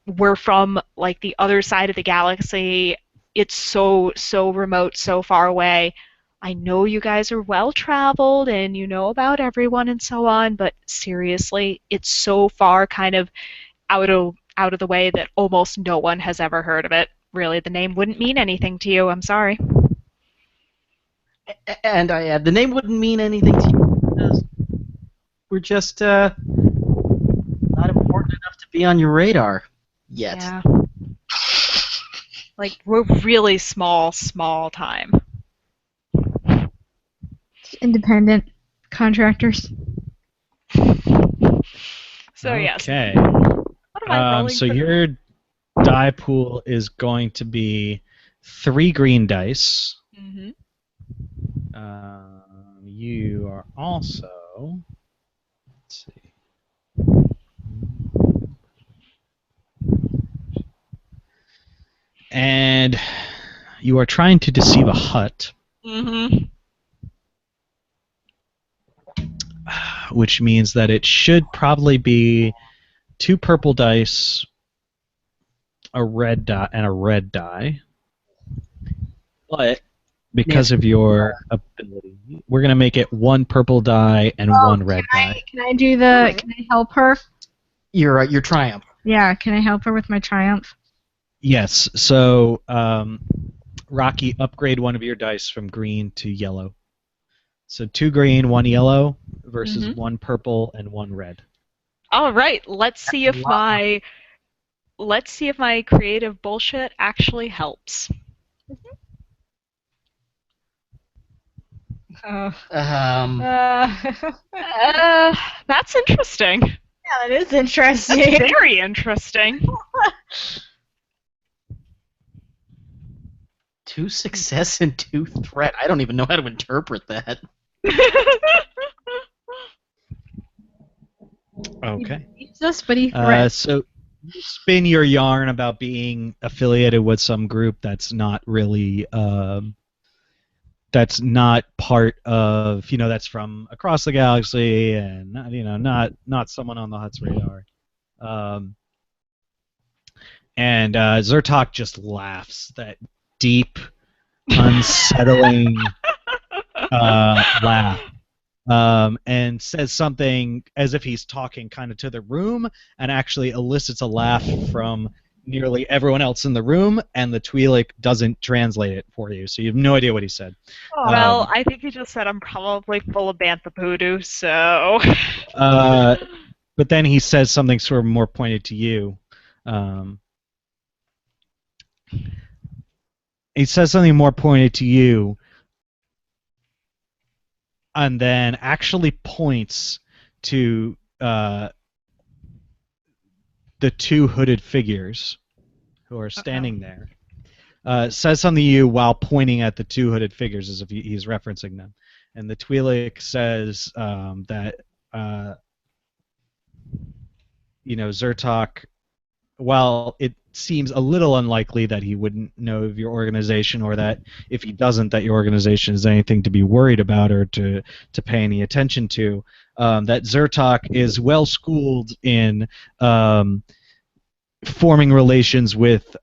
We're from like the other side of the galaxy. It's so remote, so far away. I know you guys are well traveled and you know about everyone and so on, but seriously, it's so far kind of out of the way that almost no one has ever heard of it. Really, the name wouldn't mean anything to you. I'm sorry. And I add, the name wouldn't mean anything to you because we're just not important enough to be on your radar yet. Yeah. Like, we're really small time. Independent contractors. So yes. Okay. What am I rolling So for? your die pool is going to be 3 green dice. Mm-hmm. You are also. Let's see. And you are trying to deceive a hut, Mm-hmm. which means that it should probably be 2 purple dice, a red die, and a red die. But because of your ability, we're going to make it 1 purple die and 1 red die. Can I do the? Can I help her? Your triumph. Yeah. Can I help her with my triumph? Yes. So, Rocky, upgrade one of your dice from green to yellow. So 2 green, 1 yellow versus 1 purple and 1 red. All right. Let's see if my creative bullshit actually helps. That's interesting. Yeah, that is interesting. Very interesting. 2 success and 2 threat. I don't even know how to interpret that. Okay. He's just, but he threats. So you spin your yarn about being affiliated with some group that's not really, that's not part of, that's from across the galaxy and, not someone on the Hut's radar. And Zertok just laughs, that deep, unsettling laugh. And says something as if he's talking kind of to the room, and actually elicits a laugh from nearly everyone else in the room, and the Twi'lek doesn't translate it for you, so you have no idea what he said. Well, I think he just said I'm probably full of bantha voodoo, so... But then he says something sort of more pointed to you. He says something more pointed to you, and then actually points to the 2 hooded figures who are standing there. Says something to you while pointing at the 2 hooded figures as if he's referencing them. And the Twi'lek says that, Zertok, while it seems a little unlikely that he wouldn't know of your organization, or that if he doesn't, that your organization is anything to be worried about or to pay any attention to, that Zertok is well schooled in forming relations with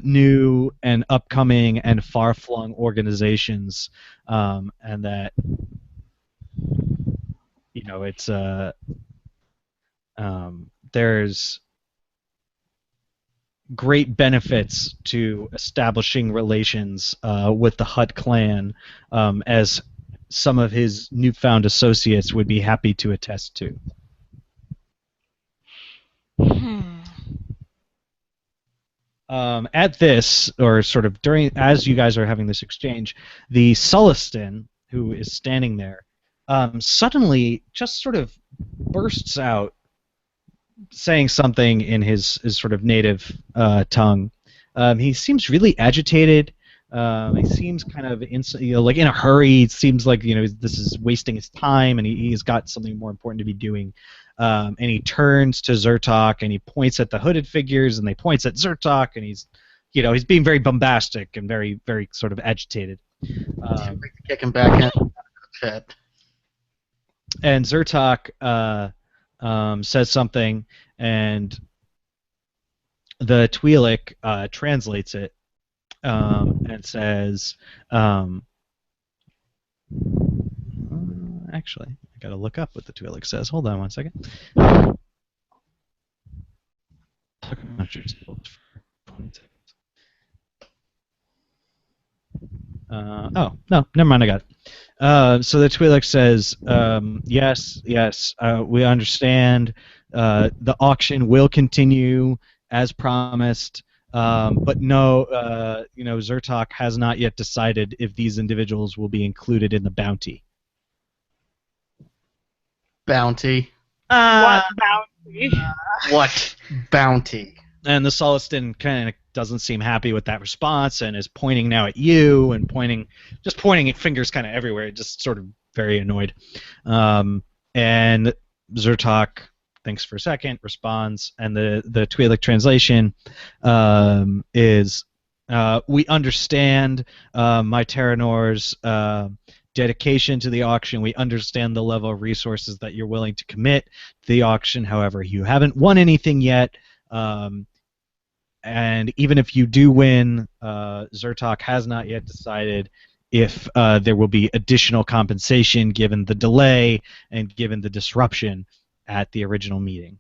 new and upcoming and far-flung organizations, and that it's there's great benefits to establishing relations with the Hutt clan, as some of his newfound associates would be happy to attest to. At this, or sort of as you guys are having this exchange, the Sullustan, who is standing there, suddenly just sort of bursts out, saying something in his sort of native tongue. He seems really agitated. He seems kind of like in a hurry. It seems like this is wasting his time, and he's got something more important to be doing. And he turns to Zertok and he points at the hooded figures, and they points at Zertok, and he's being very bombastic and very, very sort of agitated. Kick him back in. and Zertok says something, and the Twi'lek translates it and says, actually, I gotta look up what the Twi'lek says. Hold on one second. Oh, no, never mind, I got it. So the Twi'lek says, yes, we understand. The auction will continue as promised, but no, Zertok has not yet decided if these individuals will be included in the bounty. Bounty. What bounty? What bounty? And the Sullustan kind of doesn't seem happy with that response and is pointing now at you and pointing at fingers kind of everywhere, just sort of very annoyed. And Zertok thinks for a second, responds, and the Twi'lek translation is, we understand my Terranor's dedication to the auction. We understand the level of resources that you're willing to commit to the auction. However, you haven't won anything yet. And even if you do win, Zertok has not yet decided if there will be additional compensation given the delay and given the disruption at the original meeting.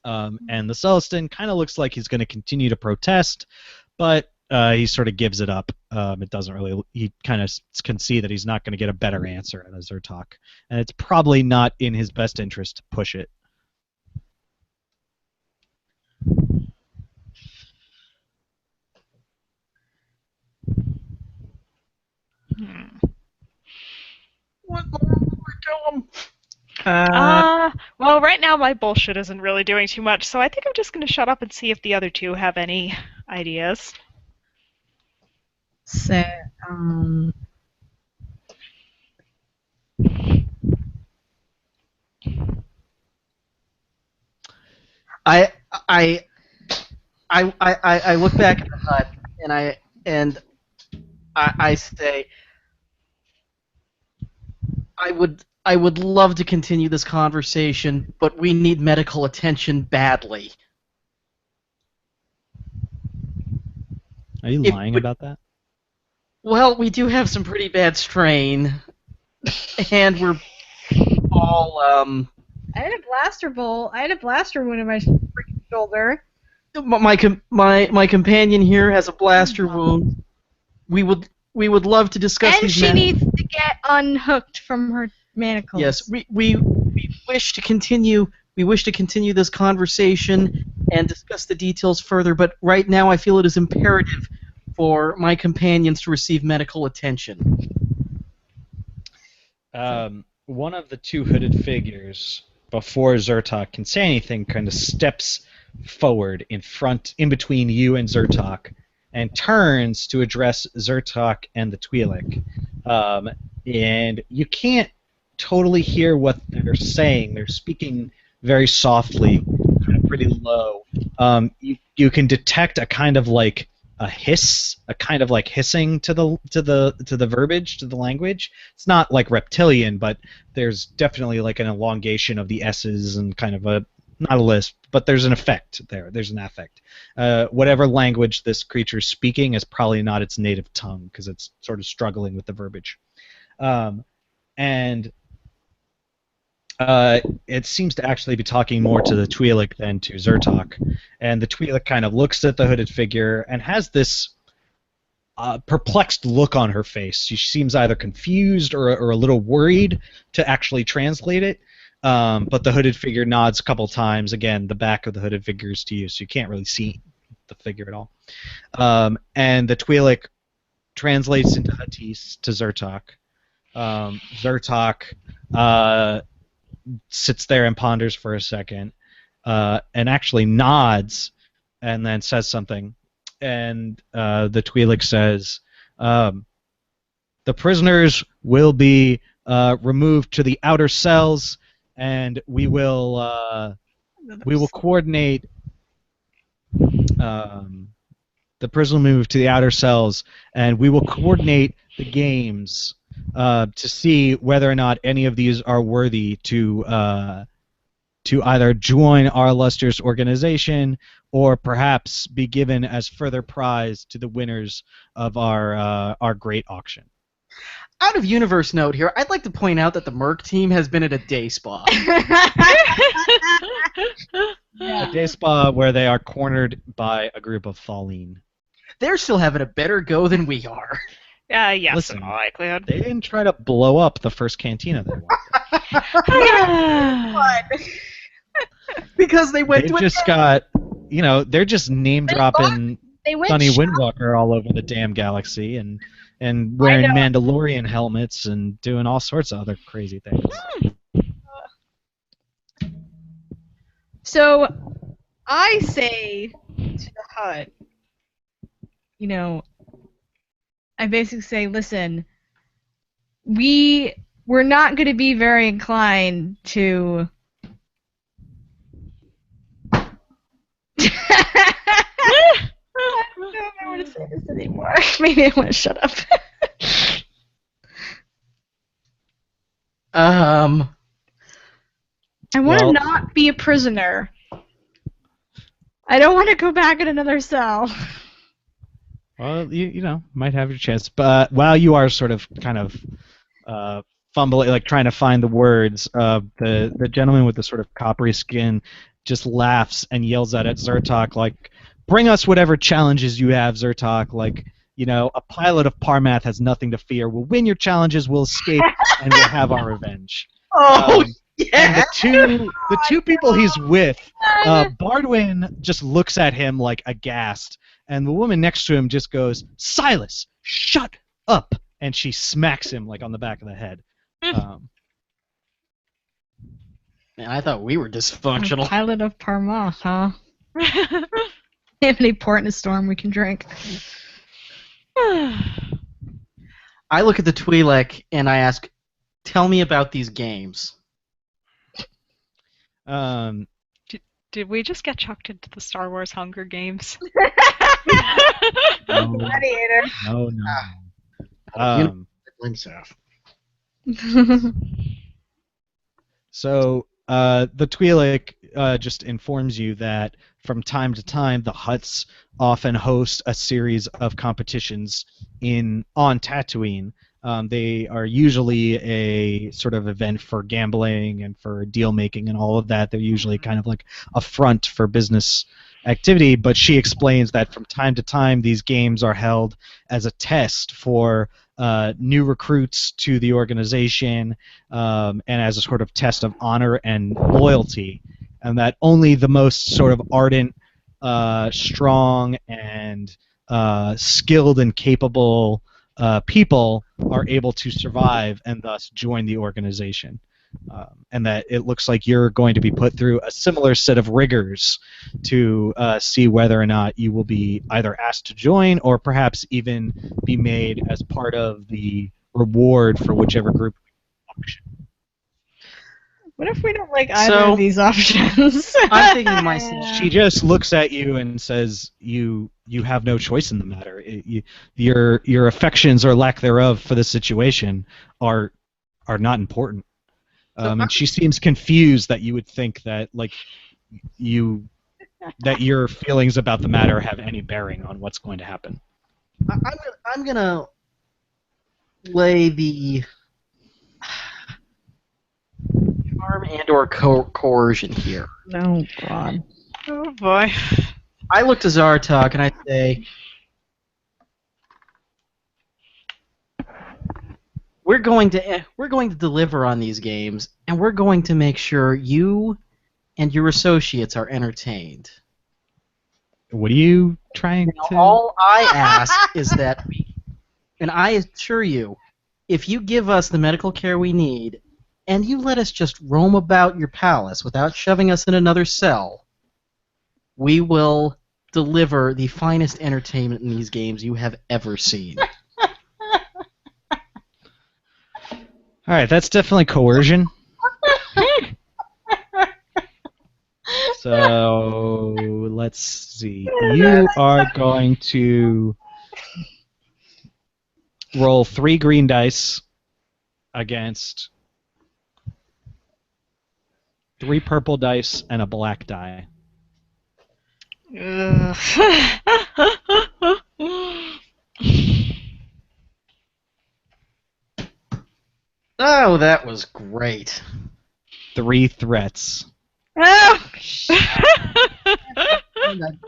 And the Sullustan kind of looks like he's going to continue to protest, but he sort of gives it up. It doesn't really. He kind of can see that he's not going to get a better answer out of Zertok, and it's probably not in his best interest to push it. What more will we tell him? Well, right now my bullshit isn't really doing too much, so I think I'm just going to shut up and see if the other two have any ideas. So, I look back at the hut and I say, I would love to continue this conversation, but we need medical attention badly. Are you lying about that? Well, we do have some pretty bad strain, and we're all I had a blaster bolt. I had a blaster wound in my freaking shoulder. My companion here has a blaster wound. We would love to discuss And these she needs to get unhooked from her manacles. Yes, we wish to continue. We wish to continue this conversation and discuss the details further. But right now, I feel it is imperative for my companions to receive medical attention. One of the two hooded figures, before Zertok can say anything, kind of steps forward in between you and Zertok, and turns to address Zertok and the Twi'lek. And you can't totally hear what they're saying. They're speaking very softly, kind of pretty low. You can detect a kind of like a hiss, a kind of like hissing to the verbiage, to the language. It's not like reptilian, but there's definitely like an elongation of the S's and kind of a, not a lisp, but there's an effect there. There's an affect. Whatever language this creature's speaking is probably not its native tongue because it's sort of struggling with the verbiage. And it seems to actually be talking more to the Twi'lek than to Zertok. And the Twi'lek kind of looks at the hooded figure and has this perplexed look on her face. She seems either confused or a little worried to actually translate it. But the hooded figure nods a couple times. Again, the back of the hooded figure is to you, so you can't really see the figure at all. And the Twi'lek translates into Huttese to Zertok. Zertok sits there and ponders for a second, and actually nods, and then says something. And the Twi'lek says, "The prisoners will be removed to the outer cells, and we will coordinate." The prison will move to the outer cells, and we will coordinate the games to see whether or not any of these are worthy to either join our illustrious organization or perhaps be given as further prize to the winners of our great auction. Out of universe note here, I'd like to point out that the Merc team has been at a day spa. A day spa where they are cornered by a group of Falleen. They're still having a better go than we are. Yes, Listen, in all likelihood. They didn't try to blow up the first cantina they wanted. Because they went They've to just got, they're just name dropping They went Sonny shopping. Windwalker all over the damn galaxy and wearing Mandalorian helmets and doing all sorts of other crazy things. So I say to the hut, I basically say, listen, we're not going to be very inclined to. I don't know if I want to say this anymore. Maybe I want to shut up. I want to not be a prisoner. I don't want to go back in another cell. Well, you might have your chance, but while you are sort of kind of fumbling, like trying to find the words, the gentleman with the sort of coppery skin just laughs and yells out at Zertok like, "Bring us whatever challenges you have, Zertok. Like, a pilot of Parmath has nothing to fear. We'll win your challenges, we'll escape, and we'll have our revenge." Yeah. And the two people he's with, Bardwin just looks at him like aghast, and the woman next to him just goes, "Silas, shut up!" And she smacks him like on the back of the head. Man, I thought we were dysfunctional. Pilot of Parmath, huh? They have any port in a storm we can drink. I look at the Twi'lek and I ask, "Tell me about these games." Did we just get chucked into the Star Wars Hunger Games? No, Gladiator. no. So the Twi'lek just informs you that from time to time the huts often host a series of competitions on Tatooine. They are usually a sort of event for gambling and for deal making and all of that. They're usually kind of like a front for business activity, but she explains that from time to time these games are held as a test for new recruits to the organization and as a sort of test of honor and loyalty, and that only the most sort of ardent, strong, and skilled and capable people are able to survive and thus join the organization. And that it looks like you're going to be put through a similar set of rigors to see whether or not you will be either asked to join or perhaps even be made as part of the reward for whichever group auction. What if we don't like either of these options? I'm thinking to myself, She just looks at you and says, "You have no choice in the matter. Your affections or lack thereof for the situation are not important." And she seems confused that you would think that that your feelings about the matter have any bearing on what's going to happen. I'm gonna lay the charm and/or coercion here. Oh, God. Oh boy. I look to Zartok and I say, we're going to deliver on these games, and we're going to make sure you and your associates are entertained. What are you trying to... All I ask is that, and I assure you, if you give us the medical care we need, and you let us just roam about your palace without shoving us in another cell, we will deliver the finest entertainment in these games you have ever seen. All right, that's definitely coercion. So let's see. You are going to roll 3 green dice against 3 purple dice and a black die. Ugh. Oh, that was great. 3 threats.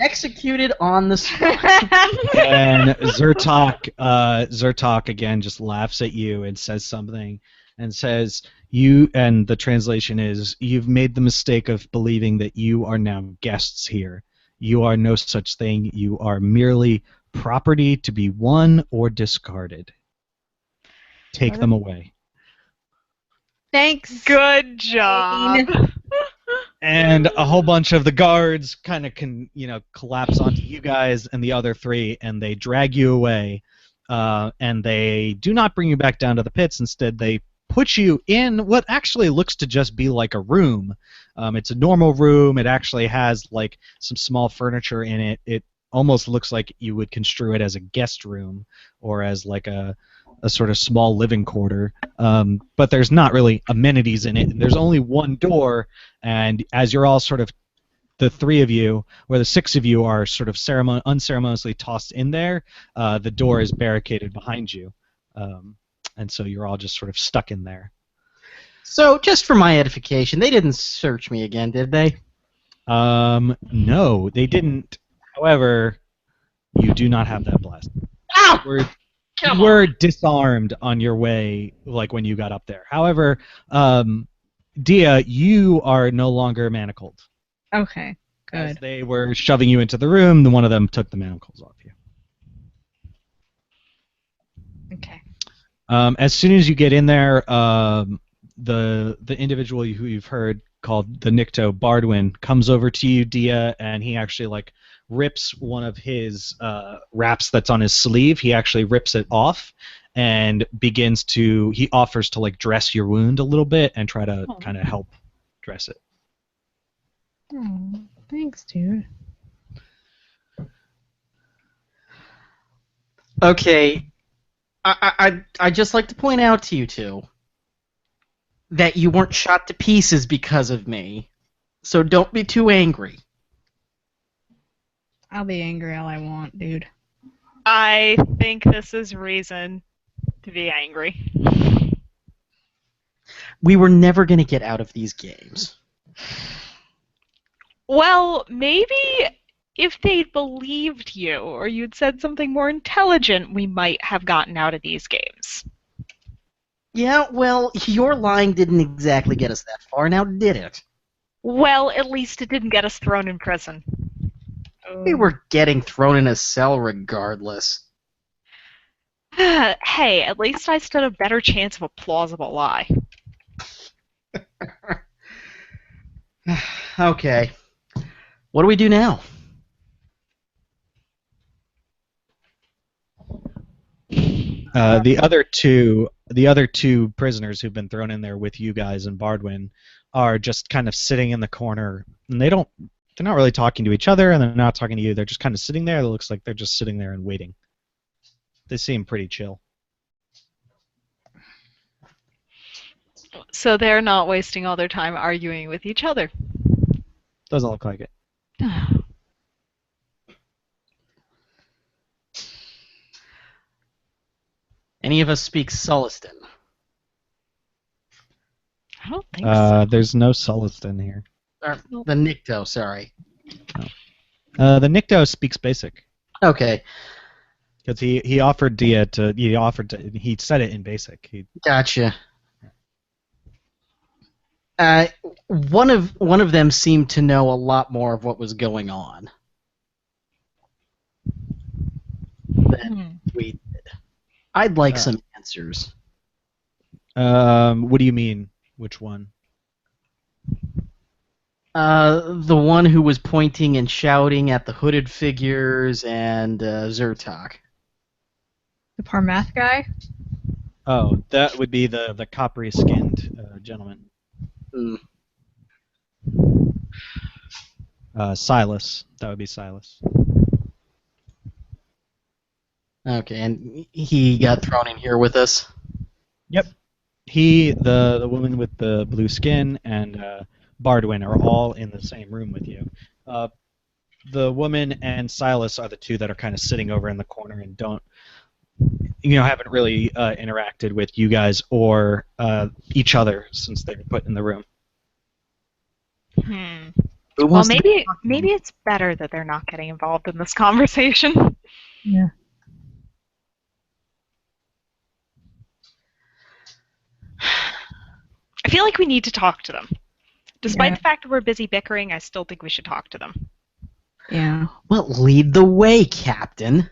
Executed on the spot. And Zertok again just laughs at you and says something, and says, and the translation is, you've made the mistake of believing that you are now guests here. You are no such thing. You are merely property to be won or discarded. Take them away. Thanks. Good job. And a whole bunch of the guards kind of collapse onto you guys and the other 3, and they drag you away. And they do not bring you back down to the pits. Instead, they put you in what actually looks to just be like a room. It's a normal room. It actually has like some small furniture in it. It almost looks like you would construe it as a guest room or as like a sort of small living quarter, but there's not really amenities in it. There's only one door, and as you're all sort of, the 3 of you, or the 6 of you are sort of unceremoniously tossed in there, the door is barricaded behind you, and so you're all just sort of stuck in there. So, just for my edification, they didn't search me again, did they? No, they didn't. However, you do not have that blast. Ow! You were disarmed on your way, like when you got up there. However, Dia, you are no longer manacled. Okay, As good. they were shoving you into the room, one of them took the manacles off you. Okay. As soon as you get in there, the individual who you've heard called the Nikto, Bardwin, comes over to you, Dia, and he actually like rips one of his wraps that's on his sleeve. He actually rips it off and he offers to like dress your wound a little bit and try to kind of help dress it. Oh, thanks, dude. Okay, I'd just like to point out to you two that you weren't shot to pieces because of me, so don't be too angry. I'll be angry all I want, dude. I think this is reason to be angry. We were never going to get out of these games. Well, maybe if they'd believed you or you'd said something more intelligent, we might have gotten out of these games. Yeah, well, your lying didn't exactly get us that far, now did it? Well, at least it didn't get us thrown in prison. We were getting thrown in a cell regardless. Hey, at least I stood a better chance of a plausible lie. Okay. What do we do now? The other two prisoners who've been thrown in there with you guys and Bardwin are just kind of sitting in the corner, and they're not really talking to each other, and they're not talking to you. They're just kind of sitting there. It looks like they're just sitting there and waiting. They seem pretty chill. So they're not wasting all their time arguing with each other. Doesn't look like it. Any of us speak Sulliston? I don't think so. There's no Sulliston here. The Nikto, sorry. The Nikto speaks Basic. Okay, Because he offered Dia to he said it in Basic. gotcha. One of them seemed to know a lot more of what was going on than we did. I'd like some answers. What do you mean? Which one? The one who was pointing and shouting at the hooded figures and Zertok. The Parmath guy? Oh, that would be the coppery-skinned gentleman. Mm. Silas. That would be Silas. Okay, and he got thrown in here with us? Yep. the woman with the blue skin, and Bardwin are all in the same room with you. The woman and Silas are the two that are kind of sitting over in the corner and haven't really interacted with you guys or each other since they were put in the room. Hmm. Who Well, wants to maybe it's better that they're not getting involved in this conversation. Yeah. I feel like we need to talk to them. Despite Yeah. the fact that we're busy bickering, I still think we should talk to them. Yeah. Well, lead the way, Captain.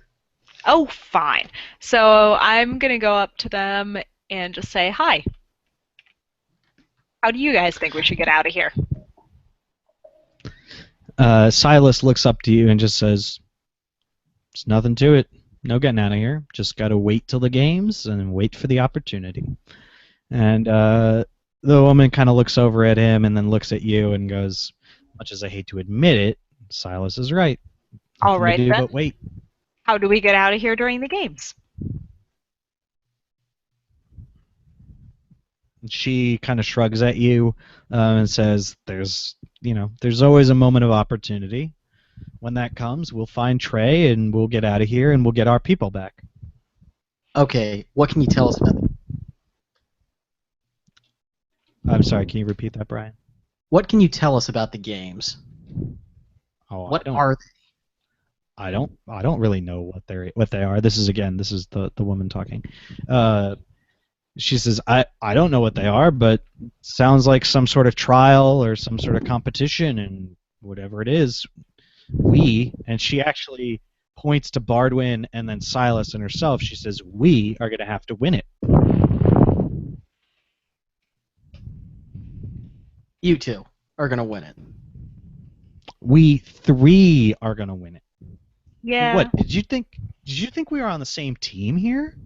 Oh, fine. So I'm going to go up to them and just say, hi. How do you guys think we should get out of here? Silas looks up to you and just says, "There's nothing to it. No getting out of here. Just got to wait till the games and wait for the opportunity." And the woman kind of looks over at him and then looks at you and goes, "Much as I hate to admit it, Silas is right. All Nothing right, to do then. but wait." How do we get out of here during the games? She kind of shrugs at you and says, "There's always a moment of opportunity. When that comes, we'll find Trey and we'll get out of here and we'll get our people back." Okay, what can you tell us about them? I'm sorry, can you repeat that, Brian? What can you tell us about the games? Oh, What are they? I don't really know what they are. This is the woman talking. She says, I don't know what they are, but sounds like some sort of trial or some sort of competition, and whatever it is, and she actually points to Bardwin and then Silas and herself. She says, "We are going to have to win it." You two are going to win it. We three are going to win it. Yeah. What, did you think we were on the same team here?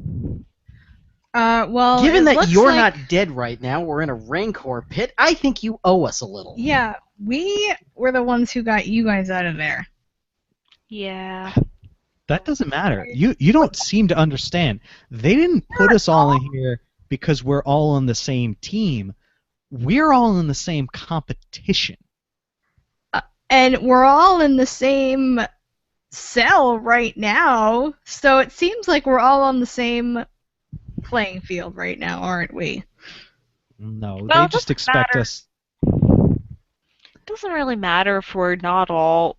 Well, Given it that looks you're like- not dead right now, we're in a Rancor pit, I think you owe us a little. Yeah, we were the ones who got you guys out of there. Yeah. That doesn't matter. You don't seem to understand. They didn't put us all in here because we're all on the same team. We're all in the same competition. And we're all in the same cell right now, so it seems like we're all on the same playing field right now, aren't we? No, Well, they it just doesn't expect matter. us. It doesn't really matter if we're not all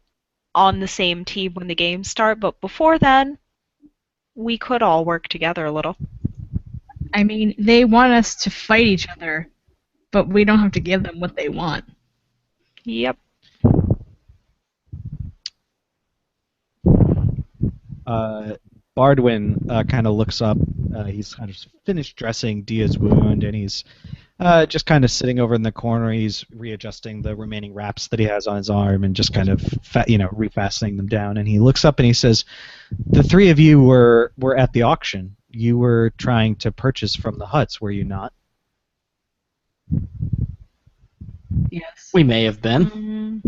on the same team when the games start, but before then, we could all work together a little. I mean, they want us to fight each other, but we don't have to give them what they want. Yep. Bardwin kind of looks up. He's kind of finished dressing Dia's wound, and he's just kind of sitting over in the corner. He's readjusting the remaining wraps that he has on his arm and just kind of refastening them down. And he looks up and he says, "The three of you were at the auction. You were trying to purchase from the huts, were you not?" Yes. We may have been. Mm,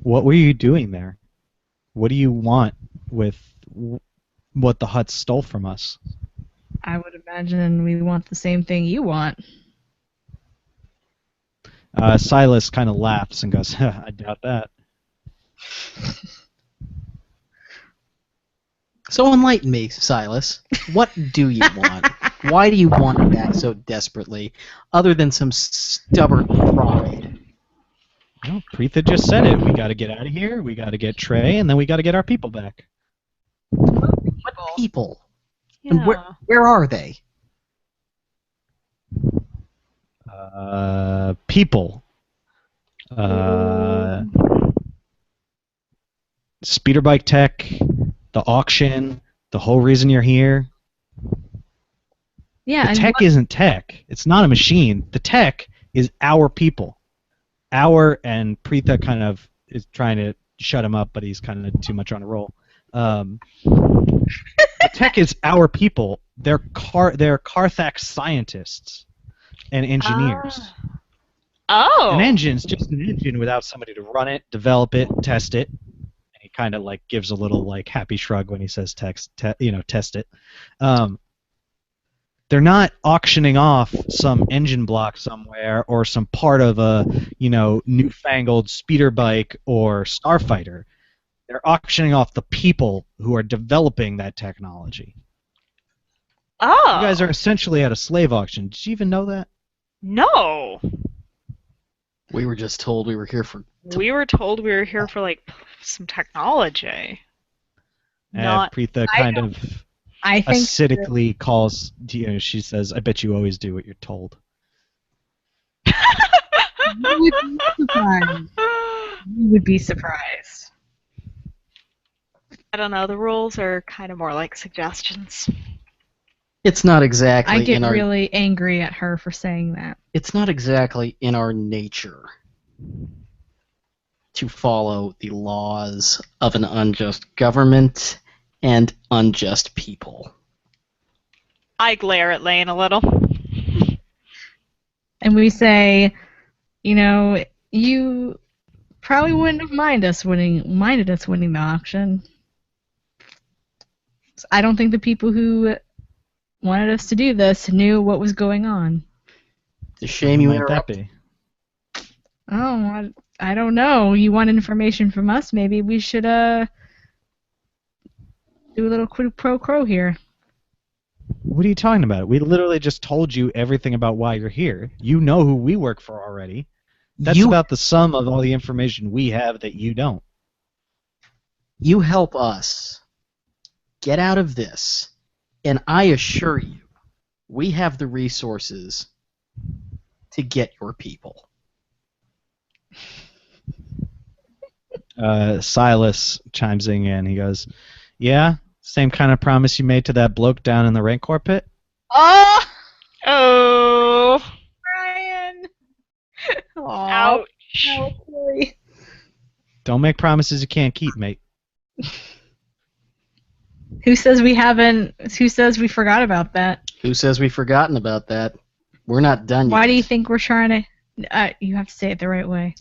What were you doing there? What do you want with what the huts stole from us? I would imagine we want the same thing you want. Silas kind of laughs and goes, "I doubt that." So enlighten me, Silas. What do you want? Why do you want that so desperately, other than some stubborn pride? Well, Preetha just said it. We got to get out of here. We got to get Trey, and then we got to get our people back. What people? And yeah. where are they? People. Speeder bike tech, the auction, the whole reason you're here. Yeah, The and tech isn't tech. It's not a machine. The tech is our people. And Preetha kind of is trying to shut him up, but he's kind of too much on a roll. The tech is our people. They're Carthax scientists and engineers. Oh. An engine's just an engine without somebody to run it, develop it, test it. And he kind of like gives a little like happy shrug when he says test it. they're not auctioning off some engine block somewhere or some part of a, newfangled speeder bike or starfighter. They're auctioning off the people who are developing that technology. You guys are Oh, essentially at a slave auction. Did you even know that? no. We were just told we were here for. We were told we were here for, like, some technology. Not. Preetha I kind don't- of I think acidically calls, she says, I bet you always do what you're told. you would be surprised. You would be surprised. I don't know, the rules are kind of more like suggestions. It's not exactly I get in our. really angry at her for saying that. It's not exactly in our nature to follow the laws of an unjust government and unjust people. I glare at Lane a little. And we say, you probably wouldn't have minded us winning the auction. I don't think the people who wanted us to do this knew what was going on. It's a shame you Who might that interrupted. be? Oh, I don't know. You want information from us? Maybe we should do a little quid pro quo here. What are you talking about? We literally just told you everything about why you're here. You know who we work for already. That's You- about the sum of all the information we have that you don't. You help us get out of this, and I assure you, we have the resources to get your people. Silas chimes in. He goes, yeah, same kind of promise you made to that bloke down in the Rancor pit? Oh, Oh, Brian! ouch. Don't make promises you can't keep, mate. Who says we haven't? Who says we forgot about that? Who says we've forgotten about that? We're not done yet. Why do you think we're trying to? You have to say it the right way,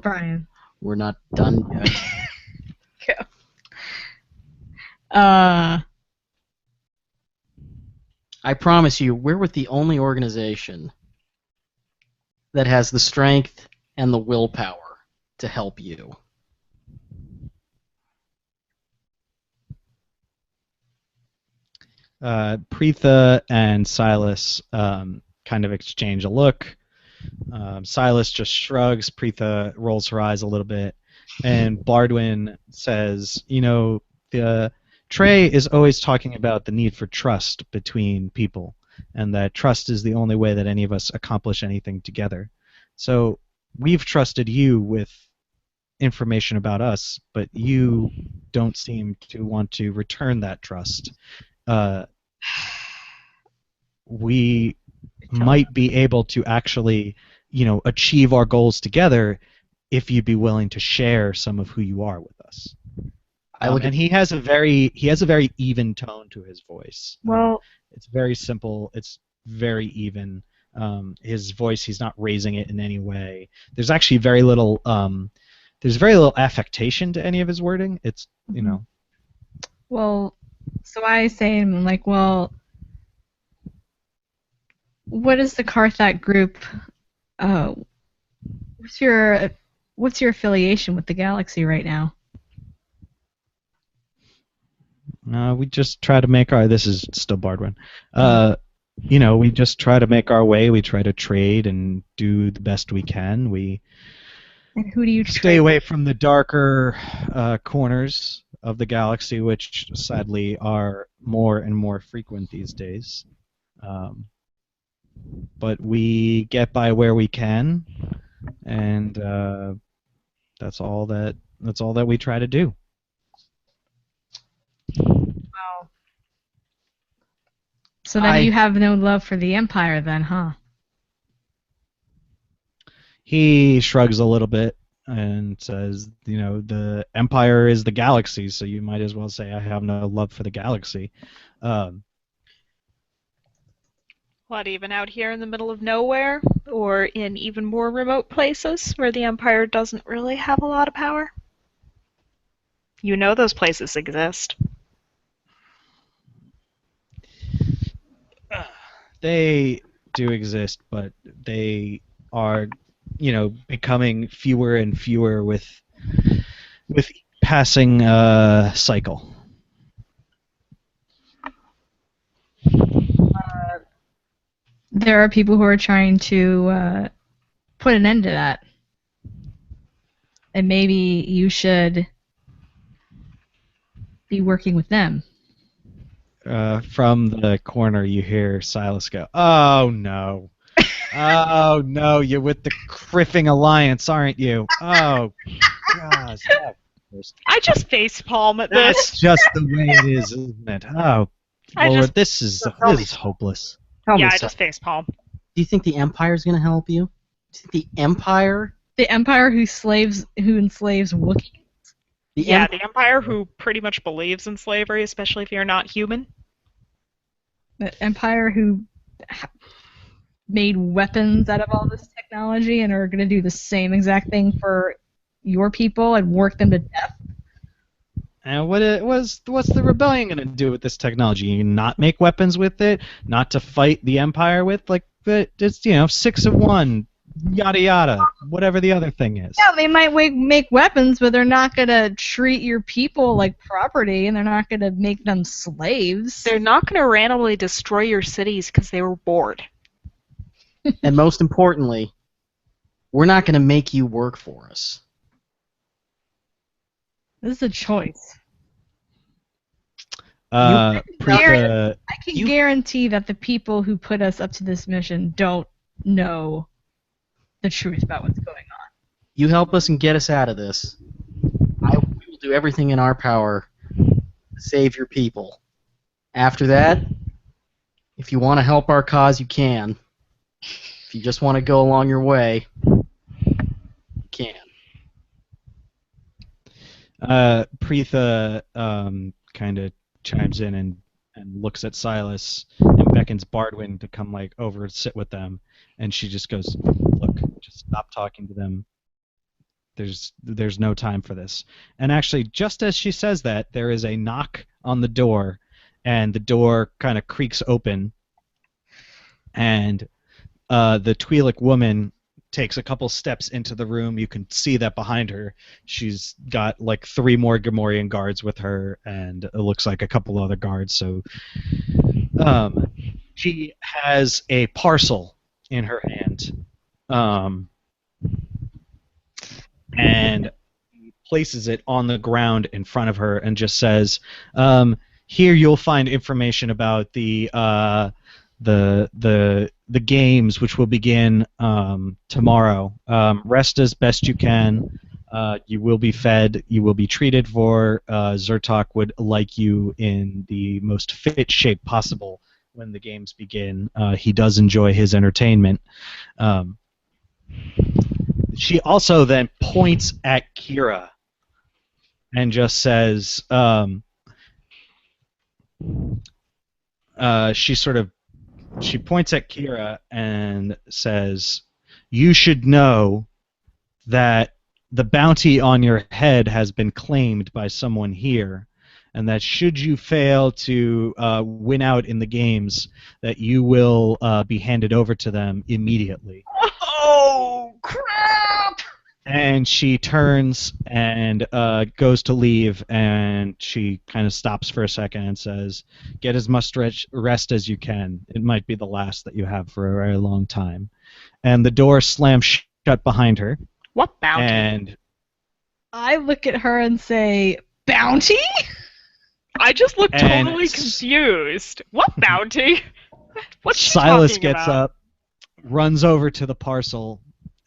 Brian. We're not done yet. I promise you, we're with the only organization that has the strength and the willpower to help you. Preetha and Silas kind of exchange a look. Silas just shrugs. Preetha rolls her eyes a little bit. And Bardwin says, Trey is always talking about the need for trust between people, and that trust is the only way that any of us accomplish anything together. So we've trusted you with information about us, but you don't seem to want to return that trust. We might be able to actually, achieve our goals together if you'd be willing to share some of who you are with us. And he has a very even tone to his voice. Well, It's very simple. It's very even. His voice, he's not raising it in any way. There's actually very little. There's very little affectation to any of his wording. It's well, so I say, I'm like, well, what is the Karthak group? What's your affiliation with the galaxy right now? we just try to make our. This is still Bardwin. We just try to make our way. We try to trade and do the best we can. We And who do you stay trade? away from the darker corners of the galaxy, which sadly are more and more frequent these days. But we get by where we can, and that's all that we try to do. Wow. So then you have no love for the Empire, then, huh? He shrugs a little bit and says, the Empire is the galaxy, so you might as well say I have no love for the galaxy. What, even out here in the middle of nowhere? Or in even more remote places where the Empire doesn't really have a lot of power? You know those places exist. They do exist, but they are, becoming fewer and fewer with passing cycle. There are people who are trying to put an end to that. And maybe you should be working with them. From the corner, you hear Silas go, "Oh no, oh no, you're with the Criffing Alliance, aren't you? Oh gosh, I just facepalm at that's this. just the way it is, isn't it? Oh I Lord, just- this is hopeless." Tell Yeah, me I something. just facepalm. Do you think the Empire's going to help you? Do you think the Empire? The Empire who enslaves Wookiees? Yeah, the Empire who pretty much believes in slavery, especially if you're not human. The Empire who made weapons out of all this technology and are going to do the same exact thing for your people and work them to death? And what's the rebellion going to do with this technology? You not make weapons with it, not to fight the Empire with, like, just 6 of 1, yada yada, whatever the other thing is. Yeah, they might make weapons, but they're not going to treat your people like property, and they're not going to make them slaves. They're not going to randomly destroy your cities because they were bored. And most importantly, we're not going to make you work for us. This is a choice. Preetha, I can guarantee that the people who put us up to this mission don't know the truth about what's going on. You help us and get us out of this. We will do everything in our power to save your people. After that, if you want to help our cause, you can. If you just want to go along your way, you can. Preetha kind of chimes in and looks at Silas and beckons Bardwin to come over and sit with them, and she just goes, "Look, just stop talking to them. There's no time for this." And actually, just as she says that, there is a knock on the door, and the door kind of creaks open, and the Twi'lek woman takes a couple steps into the room. You can see that behind her, she's got 3 more Gamorrean guards with her, and it looks like a couple other guards. So, she has a parcel in her hand, and places it on the ground in front of her, and just says, "Here you'll find information about the games, which will begin tomorrow. Rest as best you can. You will be fed. You will be treated for. Zertok would like you in the most fit shape possible when the games begin. He does enjoy his entertainment." She also then points at Kira and just says, she points at Kira and says, "You should know that the bounty on your head has been claimed by someone here, and that should you fail to win out in the games, that you will be handed over to them immediately." Oh, crap! And she turns and goes to leave, and she kind of stops for a second and says, "Get as much rest as you can. It might be the last that you have for a very long time." And the door slams shut behind her. What bounty? And I look at her and say, "Bounty?" I just look And totally confused. What bounty? What's she Silas talking gets about? up, runs over to the parcel,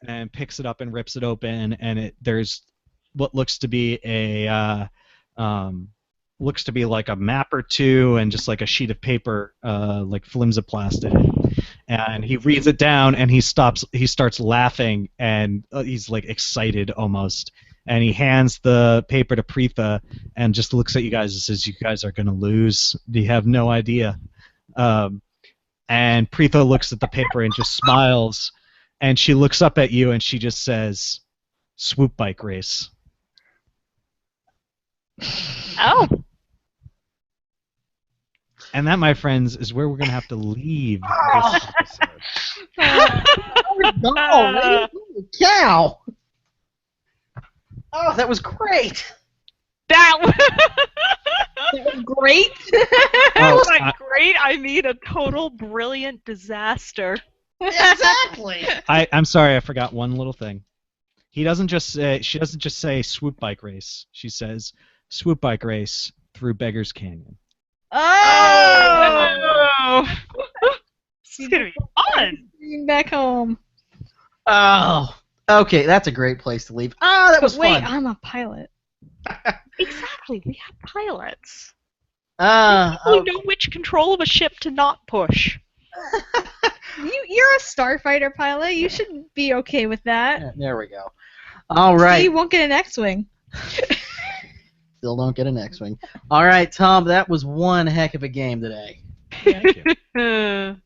and picks it up and rips it open, and there's what looks to be a like a map or two, and just like a sheet of paper, like flimsy plastic. And he reads it down, and he starts laughing, and he's like excited almost. And he hands the paper to Preetha and just looks at you guys and says, "You guys are gonna lose. You have no idea." And Preetha looks at the paper and just smiles. And she looks up at you and she just says, "Swoop bike race." Oh. And that, my friends, is where we're going to have to leave this episode. Holy cow! Oh, that was great. That That was great. that was I- not great. I mean, a total brilliant disaster. Exactly. I'm sorry, I forgot one little thing. She doesn't just say swoop bike race. She says swoop bike race through Beggar's Canyon. Oh! This is gonna be fun. Back home. Oh, okay, that's a great place to leave. Ah, that was Wait, fun. I'm a pilot. Exactly. We have pilots. Oh, We know which control of a ship to not push. You're a starfighter pilot. You should be okay with that. yeah, there we go. All See, right, you won't get an X-wing. still don't get an X-wing. All right, Tom, that was one heck of a game today. Thank you.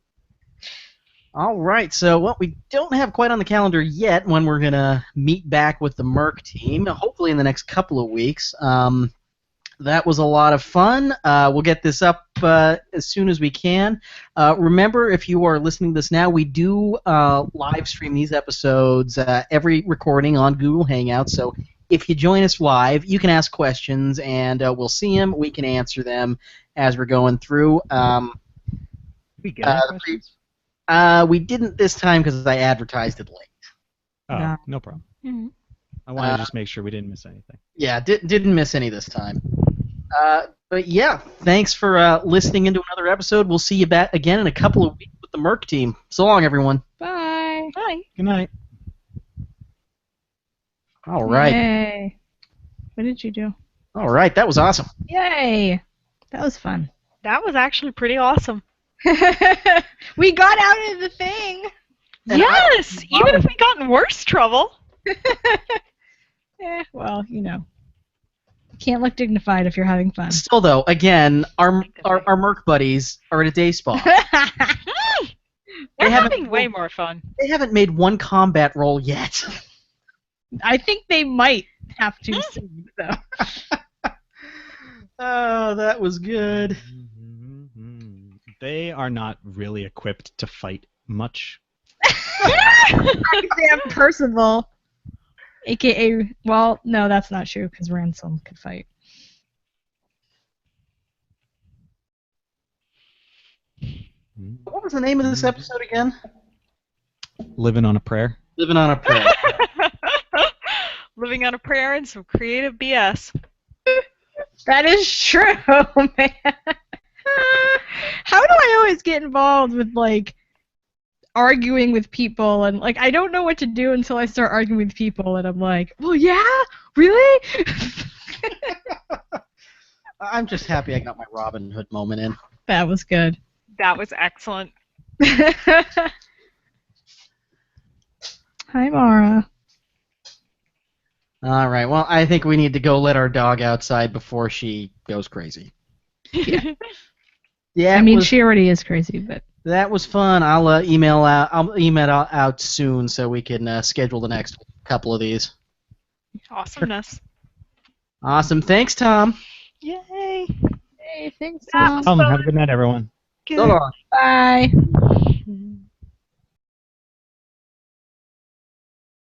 All right, so what we don't have quite on the calendar yet when we're going to meet back with the Merc team, hopefully in the next couple of weeks. That was a lot of fun. We'll get this up as soon as we can. Remember, if you are listening to this now, we do live stream these episodes, every recording on Google Hangouts. So if you join us live, you can ask questions, and we'll see them. We can answer them as we're going through. We get any questions? We didn't this time because I advertised it late. Oh, No. no problem. Mhm. I wanted to just make sure we didn't miss anything. Yeah, didn't miss any this time. But yeah, thanks for listening into another episode. We'll see you back again in a couple of weeks with the Merc team. So long, everyone. Bye. Bye. Good night. All right. Yay. What did you do? All right, that was awesome. Yay. That was fun. That was actually pretty awesome. We got out of the thing. And Yes! Even if we got in worse trouble. Well, can't look dignified if you're having fun. Still, though, again, our Merc buddies are at a day spa. They're haven't- having way more fun. They haven't made one combat roll yet. I think they might have to soon, though. Oh, that was good. They are not really equipped to fight much. Sam Percival, a.k.a. Well, no, that's not true, because Ransom could fight. What was the name of this episode again? Living on a prayer. Living on a Prayer. Living on a prayer and some creative BS. That is true, man. How do I always get involved with, arguing with people, and, I don't know what to do until I start arguing with people, and I'm like, well, yeah? Really? I'm just happy I got my Robin Hood moment in. That was good. That was excellent. Hi, Mara. All right, well, I think we need to go let our dog outside before she goes crazy. Yeah, I mean, she already is crazy, but... that was fun. I'll email out soon so we can schedule the next couple of these. Awesomeness. Awesome. Thanks, Tom. Yay. Hey, thanks, That Tom. was Have a fun. good night, everyone. Good. So long. Bye.